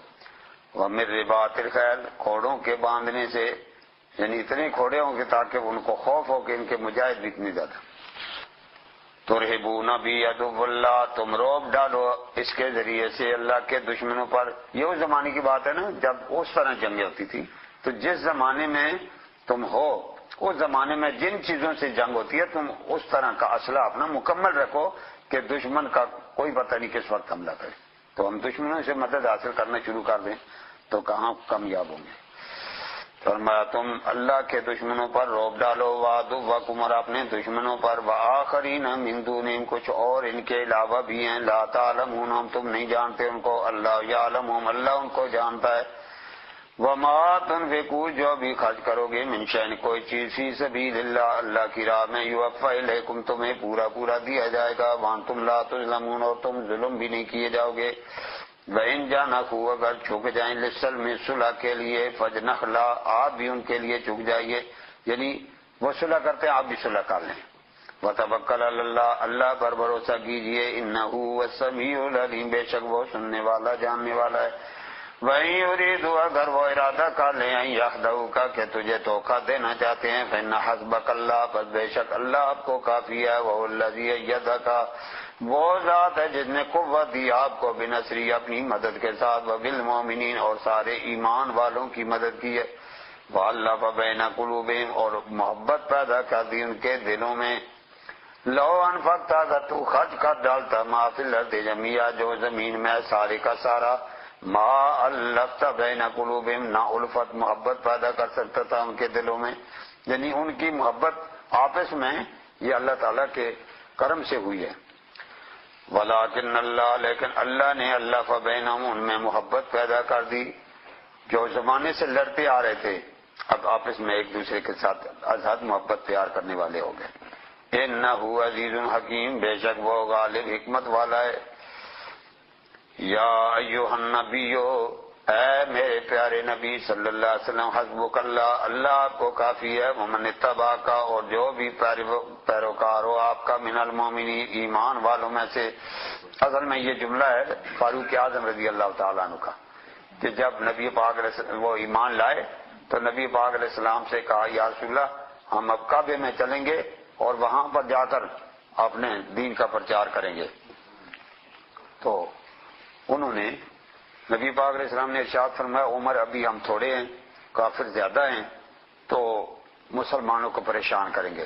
وَمِن رِّبَاطِ الْخَيْلِ، گھوڑوں کے باندھنے سے، یعنی اتنے گھوڑے ہوں گے تاکہ ان کو خوف ہو کہ ان کے مجاہد بھی اتنے زیادہ۔ ترہبون بی عدو اللہ، تم روب ڈالو اس کے ذریعے سے اللہ کے دشمنوں پر۔ یہ اس زمانے کی بات ہے نا جب اس طرح جنگیں ہوتی تھی، تو جس زمانے میں تم ہو اس زمانے میں جن چیزوں سے جنگ ہوتی ہے تم اس طرح کا اسلحہ اپنا مکمل رکھو کہ دشمن کا کوئی پتہ نہیں کس وقت حملہ کرے، تو ہم دشمنوں سے مدد حاصل کرنا شروع کر دیں تو کہاں کامیاب ہوں گے۔ فرمایا تم اللہ کے دشمنوں پر روب ڈالو، وعدوکم، اور اپنے دشمنوں پر، وآخرین من دونہم، کچھ اور ان کے علاوہ بھی ہیں، لا تعلمون، تم نہیں جانتے ان کو، اللہ یعلمہم، اللہ ان کو جانتا ہے۔ وما تنفقوا، جو بھی خرچ کرو گے، من شیء، کوئی چیز، فی سبیل اللہ، اللہ کی راہ میں، یوفی الیکم، تمہیں پورا پورا دیا جائے گا، وانتم لا تظلمون، اور تم ظلم بھی نہیں کیے جاؤ گے۔ وَإِن جَنَحُوا، اگر جھک جائیں، لِلسَّلْمِ، صلح کے لیے، فَاجْنَحْ لَهُ، آپ بھی ان کے لیے جھک جائیے، یعنی وہ صلح کرتے ہیں آپ بھی صلح کر لیں۔ وَتَوَکَّلْ عَلَى اللَّهِ، اللہ پر بھروسہ کیجئے، إِنَّهُ هُوَ السَّمِيعُ الْعَلِيمُ، بے شک وہ سننے والا جاننے والا ہے۔ وہیں یریدو اگر وہ ارادہ کر لیں یخدعوک کہ تجھے دھوکہ دینا چاہتے ہیں فإن حسبک اللہ پس بے شک اللہ آپ کو کافی ہے وہ الذی ایدک وہ ذات ہے جس نے قوت دی آپ کو بنصری اپنی مدد کے ساتھ وبالمؤمنین اور سارے ایمان والوں کی مدد کی ہے وَأَلَّفَ بَيْنَ قُلُوبِهِمْ اور محبت پیدا کر دی ان کے دلوں میں لو انفقت اگر تو خرچ کر ڈالتا ما فی الارض جميعا جو زمین میں سارے کا سارا ما الفت بین قلوبہم نہ الفت محبت پیدا کر سکتا تھا ان کے دلوں میں یعنی ان کی محبت آپس میں یہ اللہ تعالیٰ کے کرم سے ہوئی ہے ولیکن اللہ لیکن اللہ نے الف بینہم ان میں محبت پیدا کر دی جو زمانے سے لڑتے آ رہے تھے اب آپس میں ایک دوسرے کے ساتھ ازحد محبت پیار کرنے والے ہو گئے انہ عزیز حکیم بے شک وہ غالب حکمت والا ہے یا ایھا النبیو اے میرے پیارے نبی صلی اللہ علیہ وسلم حسبک اللہ اللہ آپ کو کافی ہے ومن اتبعک اور جو بھی پیروکار ہو آپ کا من المؤمنین ایمان والوں میں سے اصل میں یہ جملہ ہے فاروق اعظم رضی اللہ تعالیٰ عنہ کا کہ جب نبی پاک وہ ایمان لائے تو نبی پاک علیہ السلام سے کہا یا رسول اللہ ہم اب کعبے میں چلیں گے اور وہاں پر جا کر اپنے دین کا پرچار کریں گے تو انہوں نے نبی پاک علیہ السلام نے ارشاد فرمایا عمر ابھی ہم تھوڑے ہیں کافر زیادہ ہیں تو مسلمانوں کو پریشان کریں گے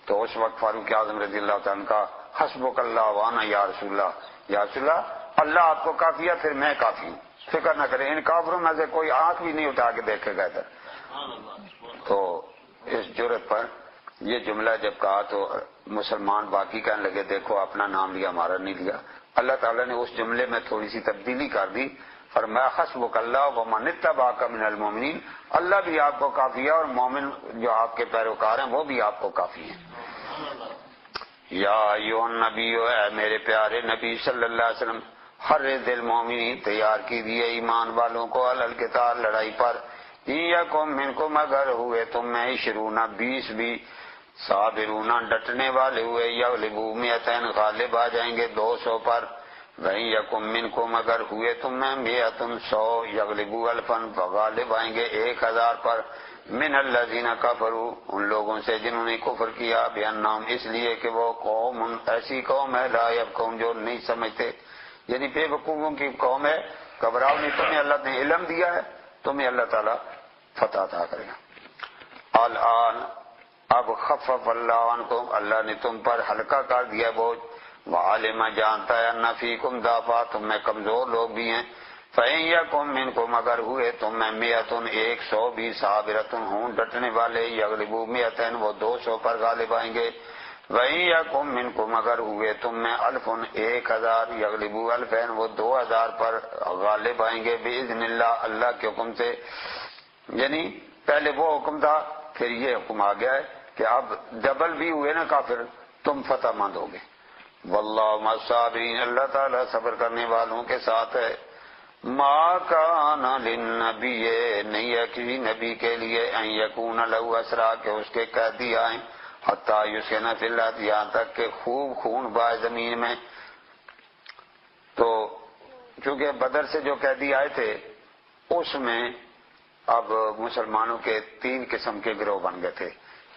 تو اس وقت فاروق اعظم رضی اللہ تعالیٰ کا حسبک اللہ وانا یا رسول اللہ اللہ آپ کو کافی ہے پھر میں کافی ہوں فکر نہ کریں ان کافروں میں سے کوئی آنکھ بھی نہیں اٹھا کے دیکھے گا ادھر تو اس جرت پر یہ جملہ جب کہا تو مسلمان باقی کہنے لگے دیکھو اپنا نام لیا ہمارا نہیں لیا اللہ تعالیٰ نے اس جملے میں تھوڑی سی تبدیلی کر دی فرمایا حسبک اللہ ومن اتبعک من المؤمنین اللہ بھی آپ کو کافی ہے اور مومن جو آپ کے پیروکار ہیں وہ بھی آپ کو کافی ہیں یا ایھا النبی اے میرے پیارے نبی صلی اللہ علیہ وسلم حرض المؤمنین تیار کیجیے ایمان والوں کو علی القتال لڑائی پر یکم منکم اگر ہوئے تم میں 20 بھی صابرون ڈٹنے والے ہوئے یغلبوا مئتین غالب آ جائیں گے 200 پر وہیں یکم منکم اگر ہوئے تم میں 100 یغلبوا الفا غالب آئیں گے 1000 پر من الذین کفروا ان لوگوں سے جنہوں نے کفر کیا بانہم اس لیے کہ وہ قوم ایسی قوم ہے لا یفقہون جو نہیں سمجھتے یعنی بے وقوفوں کی قوم ہے گھبراؤ نہیں تمہیں اللہ نے علم دیا ہے تمہیں اللہ تعالیٰ فتح عطا کرے گا الآن اب خفف اللہ عنکم اللہ نے تم پر ہلکا کر دیا بوجھ وعالم جانتا ہے ان فیکم ضعفا تم میں کمزور لوگ بھی ہیں فإن یکم منکم اگر ہوئے تم میں 100 بھی صابرۃ ہوں ڈٹنے والے یغلبوا مئتین وہ 200 پر غالب آئیں گے وہیں یکم منکم اگر ہوئے تم میں 1000 یغلبوا الفین وہ 2000 پر غالب آئیں گے باذن اللہ اللہ کے حکم سے یعنی پہلے وہ حکم تھا پھر یہ حکم آ گیا ہے کہ اب ڈبل بھی ہوئے نا کافر تم فتح مند ہوگے واللہ مع الصابرین اللہ تعالیٰ صبر کرنے والوں کے ساتھ ہے ما کان للنبی نہیں ہے کسی نبی کے لیے ان یکون لہ اسرا کہ اس کے قیدی آئیں حتی یسکن فی الارض یہاں تک کہ خوب خون بہے زمین میں تو چونکہ بدر سے جو قیدی آئے تھے اس میں اب مسلمانوں کے 3 قسم کے گروہ بن گئے تھے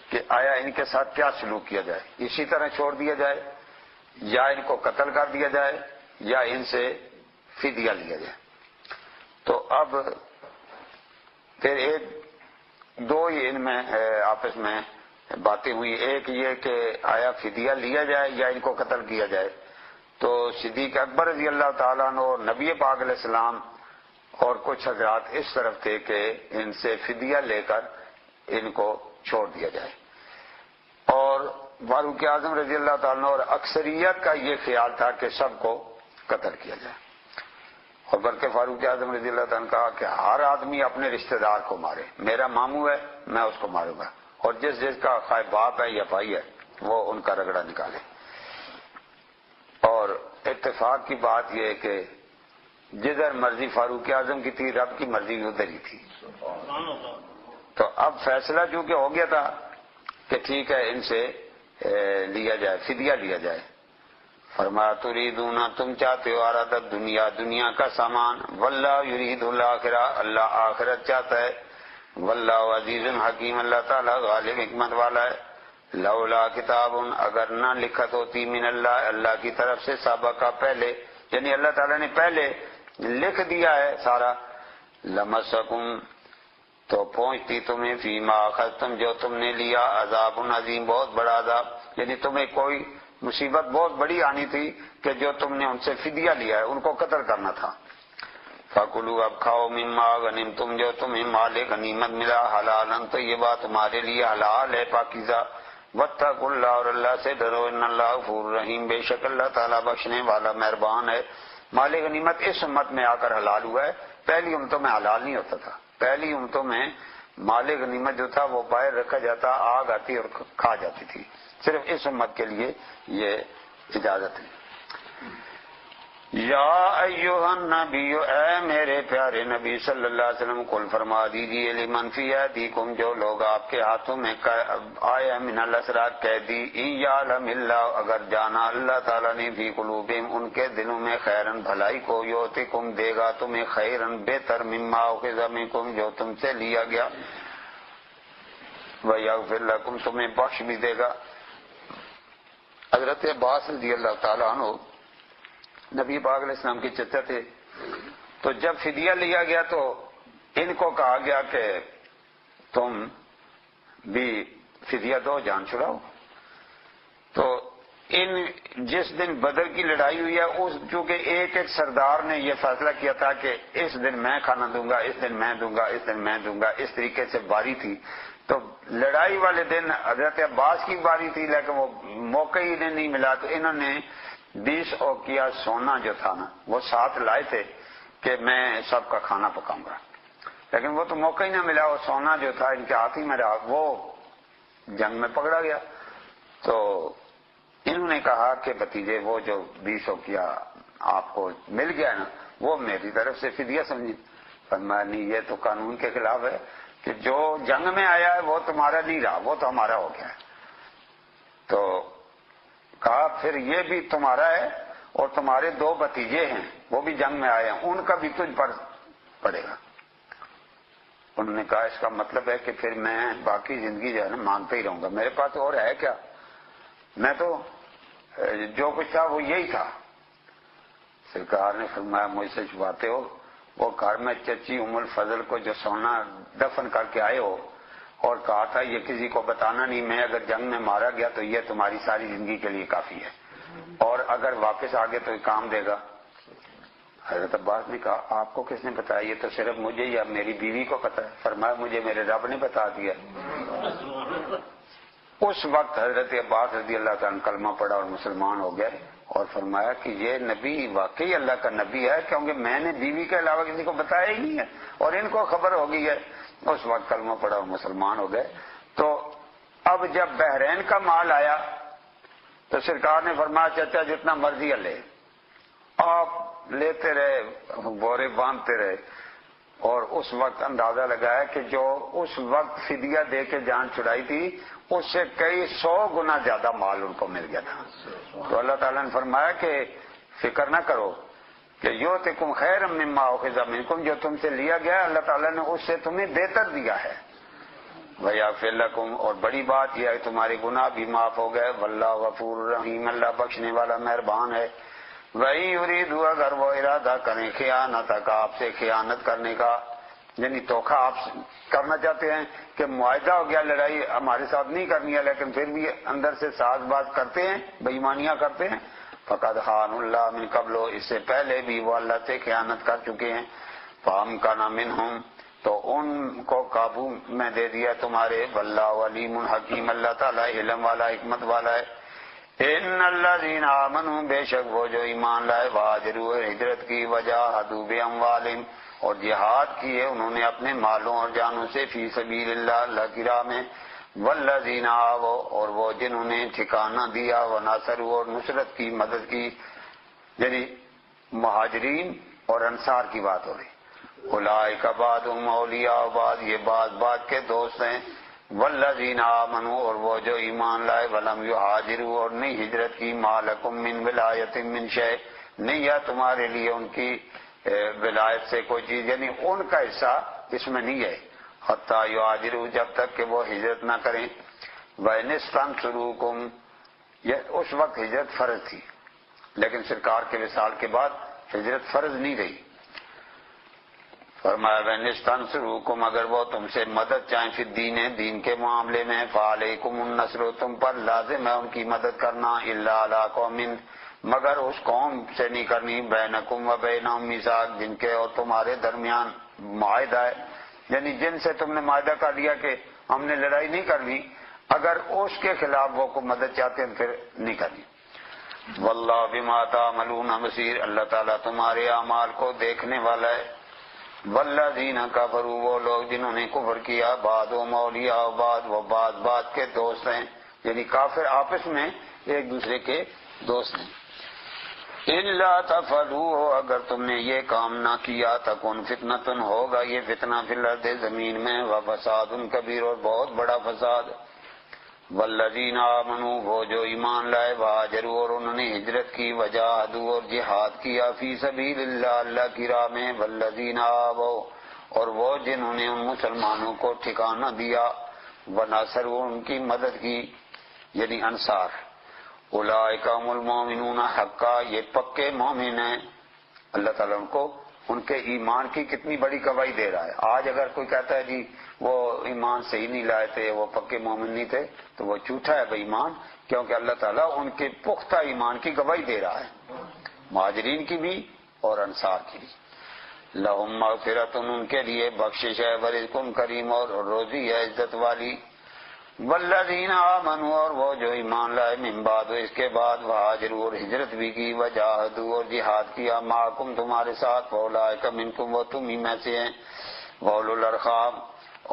کہ آیا ان کے ساتھ کیا سلوک کیا جائے اسی طرح چھوڑ دیا جائے یا ان کو قتل کر دیا جائے یا ان سے فدیہ لیا جائے تو اب پھر دو ہی ان میں آپس میں باتیں ہوئی ایک یہ کہ آیا فدیہ لیا جائے یا ان کو قتل کیا جائے تو صدیق اکبر رضی اللہ تعالیٰ عنہ اور نبی پاک علیہ السلام اور کچھ حضرات اس طرف تھے کہ ان سے فدیہ لے کر ان کو چھوڑ دیا جائے اور فاروق اعظم رضی اللہ تعالیٰ عنہ اور اکثریت کا یہ خیال تھا کہ سب کو قتل کیا جائے اور بلکہ فاروق اعظم رضی اللہ تعالیٰ نے کہا کہ ہر آدمی اپنے رشتہ دار کو مارے میرا ماموں ہے میں اس کو ماروں گا اور جس کا خواہ باپ ہے یا بھائی ہے وہ ان کا رگڑا نکالے اور اتفاق کی بات یہ ہے کہ جدھر مرضی فاروق اعظم کی تھی رب کی مرضی ادھر ہی تھی تو اب فیصلہ چونکہ ہو گیا تھا کہ ٹھیک ہے ان سے لیا جائے فدیہ لیا جائے فرمایا تریدون تم چاہتے ہو عرض دنیا دنیا کا سامان، واللہ یرید الآخرہ اللہ آخرت چاہتا ہے، واللہ عزیز حکیم اللہ تعالیٰ غالب حکمت والا ہے۔ لولا کتاب اگر نہ لکھت ہوتی من اللہ اللہ کی طرف سے سابقہ پہلے، یعنی اللہ تعالیٰ نے پہلے لکھ دیا ہے سارا، لمسکم تو پہنچتی تمہیں فیما اخذتم جو تم نے لیا عذاب عظیم بہت بڑا عذاب، یعنی تمہیں کوئی مصیبت بہت بڑی آنی تھی کہ جو تم نے ان سے فدیہ لیا ہے ان کو قتل کرنا تھا۔ فَكُلُوا اب کھاؤ مما غنمتم جو تمہیں مال غنیمت ملا حلالاً طیبا تمہارے لیے حلال ہے پاکیزہ، واتقوا اللہ اور اللہ سے ڈرو ان اللہ غفور رحیم بے شک اللہ تعالیٰ بخشنے والا مہربان ہے۔ مال غنیمت اس امت میں آ کر حلال ہوا ہے، پہلی امتوں میں حلال نہیں ہوتا تھا، پہلی امتوں میں مال غنیمت جو تھا وہ باہر رکھا جاتا، آگ آتی اور کھا جاتی تھی، صرف اس امت کے لیے یہ اجازت ہے۔ یا ایھا النبی اے میرے پیارے نبی صلی اللہ علیہ وسلم قل فرما دیجیے لمن فی ایدیکم جو لوگ آپ کے ہاتھوں میں آئے من الاسریٰ قیدی ان یعلم اللہ اگر جانا اللہ تعالیٰ نے فی قلوبہم ان کے دلوں میں خیرن بھلائی کو یؤتکم دے گا تمہیں خیرن بہتر مما اخذ منکم جو تم سے لیا گیا، ویغفر لکم تمہیں بخش بھی دے گا۔ حضرت عباس رضی اللہ تعالیٰ عنہ نبی پاک علیہ السلام کے چچا تھے، تو جب فدیہ لیا گیا تو ان کو کہا گیا کہ تم بھی فدیہ دو جان چھڑاؤ، تو ان جس دن بدر کی لڑائی ہوئی ہے اس چونکہ ایک ایک سردار نے یہ فیصلہ کیا تھا کہ اس دن میں کھانا دوں گا، اس دن میں دوں گا، اس دن میں دوں گا، اس طریقے سے باری تھی، تو لڑائی والے دن حضرت عباس کی باری تھی لیکن وہ موقع ہی نہیں ملا، تو انہوں نے 20 اوقیہ سونا جو تھا نا وہ ساتھ لائے تھے کہ میں سب کا کھانا پکاؤں گا، لیکن وہ تو موقع ہی نہ ملا، وہ سونا جو تھا ان کے ہاتھ ہی میں رہا، وہ جنگ میں پکڑا گیا۔ تو انہوں نے کہا کہ بھتیجے وہ جو 20 اوقیہ آپ کو مل گیا نا وہ میری طرف سے فدیہ سمجھیں، فرمایا نہیں یہ تو قانون کے خلاف ہے کہ جو جنگ میں آیا ہے وہ تمہارا نہیں رہا، وہ تو ہمارا ہو گیا ہے۔ تو کہا پھر یہ بھی تمہارا ہے اور تمہارے 2 بھتیجے ہیں وہ بھی جنگ میں آئے ہیں، ان کا بھی تجھ پر پڑے گا۔ انہوں نے کہا اس کا مطلب ہے کہ پھر میں باقی زندگی جو ہے نا مانگتا ہی رہوں گا، میرے پاس اور ہے کیا، میں تو جو کچھ تھا وہ یہی تھا۔ سرکار نے فرمایا مجھ سے چھپاتے ہو، وہ گھر میں چچی ام الفضل کو جو سونا دفن کر کے آئے ہو اور کہا تھا یہ کسی کو بتانا نہیں، میں اگر جنگ میں مارا گیا تو یہ تمہاری ساری زندگی کے لیے کافی ہے، اور اگر واپس آ گئے تو یہ کام دے گا۔ حضرت عباس نے کہا آپ کو کس نے بتایا، یہ تو صرف مجھے یا میری بیوی کو پتا ہے، فرمایا مجھے میرے رب نے بتا دیا۔ اس وقت حضرت عباس رضی اللہ تعالیٰ عنہ کلمہ پڑھا اور مسلمان ہو گئے، اور فرمایا کہ یہ نبی واقعی اللہ کا نبی ہے کیونکہ میں نے بیوی کے علاوہ کسی کو بتایا ہی نہیں ہے اور ان کو خبر ہو گئی ہے۔ اس وقت کلمہ پڑھا اور مسلمان ہو گئے۔ تو اب جب بحرین کا مال آیا تو سرکار نے فرمایا چچا جتنا مرضی لے، آپ لیتے رہے، بورے باندھتے رہے، اور اس وقت اندازہ لگایا کہ جو اس وقت فدیہ دے کے جان چھڑائی تھی اس سے کئی 100 گنا زیادہ مال ان کو مل گیا تھا۔ تو اللہ تعالیٰ نے فرمایا کہ فکر نہ کرو کہ یؤتکم خیرا مما اخذ منکم جو تم سے لیا گیا اللہ تعالیٰ نے اس سے تمہیں بہتر دیا ہے، ویغفر لکم اور بڑی بات یہ ہے تمہارے گناہ بھی معاف ہو گئے، واللہ غفور رحیم اللہ بخشنے والا مہربان ہے۔ وہی یریدوا اگر وہ ارادہ کریں خیانتک آپ سے خیانت کرنے کا، یعنی دھوکہ آپ کرنا چاہتے ہیں کہ معاہدہ ہو گیا لڑائی ہمارے ساتھ نہیں کرنی ہے لیکن پھر بھی اندر سے ساز باز کرتے ہیں، بے ایمانیاں کرتے ہیں، فقد خان اللہ من قبل اس سے پہلے بھی وہ اللہ سے خیانت کر چکے ہیں، فامکن منہم تو ان کو قابو میں دے دیا تمہارے، واللہ علیم حکیم اللہ تعالیٰ علم والا حکمت والا ہے۔ ان الذین آمنوا بے شک وہ جو ایمان لائے، وہاجروا ہجرت کی، وجاہدوا باموالہم اور جہاد کیے انہوں نے اپنے مالوں اور جانوں سے، فی سبیل اللہ اللہ کی راہ میں، والذین آووا اور وہ جنہوں نے ٹھکانہ دیا، ونصروا اور نصرت کی مدد کی، یعنی مہاجرین اور انصار کی بات ہو رہی۔ اولئک بعضهم اولیاء بعض یہ بعض کے دوست ہیں، والذین آمنوا، اور وہ جو ایمان لائے، ولم یہاجروا، اور نہیں ہجرت کی، ما لکم من ولایۃ من شیء، نہیں ہے تمہارے لیے ان کی ولایت سے کوئی چیز، یعنی ان کا حصہ اس میں نہیں ہے، حتی یہاجروا، جب تک کہ وہ ہجرت نہ کریں، وَإِنِ اسْتَنصَرُوكُمْ، یہ اس وقت ہجرت فرض تھی، لیکن سرکار کے وصال کے بعد ہجرت فرض نہیں رہی۔ فرمایا وَإِنِ اسْتَنصَرُوكُمْ، اگر وہ تم سے مدد چاہیں فی الدین، دین کے معاملے میں، فَعَلَيْكُمُ النَّصْرُ، تم پر لازم ہے ان کی مدد کرنا، إِلَّا عَلَىٰ قَوْمٍ، مگر اس قوم سے نہیں کرنی، بَيْنَكُمْ وَبَيْنَهُم مِّيثَاقٌ، جن کے اور تمہارے درمیان معاہدہ ہے، یعنی جن سے تم نے معاہدہ کر لیا کہ ہم نے لڑائی نہیں کرنی، اگر اس کے خلاف وہ کو مدد چاہتے ہیں پھر نہیں کرنی۔ واللہ بما تعملون بصیر، اللہ تعالیٰ تمہارے اعمال کو دیکھنے والا ہے۔ والذین کفروا، وہ لوگ جنہوں نے کفر کیا، بعضهم اولیاء بعض، وہ بعض کے دوست ہیں، یعنی کافر آپس میں ایک دوسرے کے دوست ہیں۔ الا تفعلوا، اگر تم نے یہ کام نہ کیا، تکن فتنۃ، ہوگا یہ فتنہ فی الارض، زمین میں، وفساد کبیر، اور بہت بڑا فساد۔ والذین آمنوا، وہ جو ایمان لائے، وہاجروا، اور انہوں نے ہجرت کی، وجاہدوا، اور جہاد کیا، فی سبیل اللہ، اللہ کی راہ میں، والذین آووا، اور وہ جنہوں نے ان مسلمانوں کو ٹھکانہ دیا، ونصروا، ان کی مدد کی، یعنی انصار، اولئک هم المؤمنون حقا، یہ پکے مومن ہیں۔ اللہ تعالیٰ ان کو ان کے ایمان کی کتنی بڑی گواہی دے رہا ہے۔ آج اگر کوئی کہتا ہے جی وہ ایمان صحیح نہیں لائے تھے، وہ پکے مومن نہیں تھے، تو وہ جھوٹا ہے بے ایمان، کیونکہ اللہ تعالیٰ ان کے پختہ ایمان کی گواہی دے رہا ہے، مہاجرین کی بھی اور انصار کی بھی۔ لہم مغفرۃ، ان کے لیے بخشش ہے، ورزق کریم، اور روزی ہے عزت والی۔ والذین آمنوا، اور وہ جو ایمان لائے، من بعد، اس کے بعد، وہاجروا، اور ہجرت بھی کی، وجاہدوا، اور جہاد کیا، معکم، تمہارے ساتھ، فاولئک منکم، وہ تم ہی میں سے ہیں، واولو الارحام،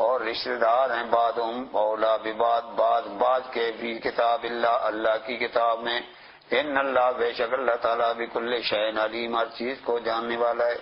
اور رشتہ دار ہیں، بعضهم اولی ببعض، بعض کے، فی کتاب اللہ، اللہ کی کتاب میں، ان اللہ، بے شک اللہ تعالیٰ، بکل شیء علیم، ہر چیز کو جاننے والا ہے۔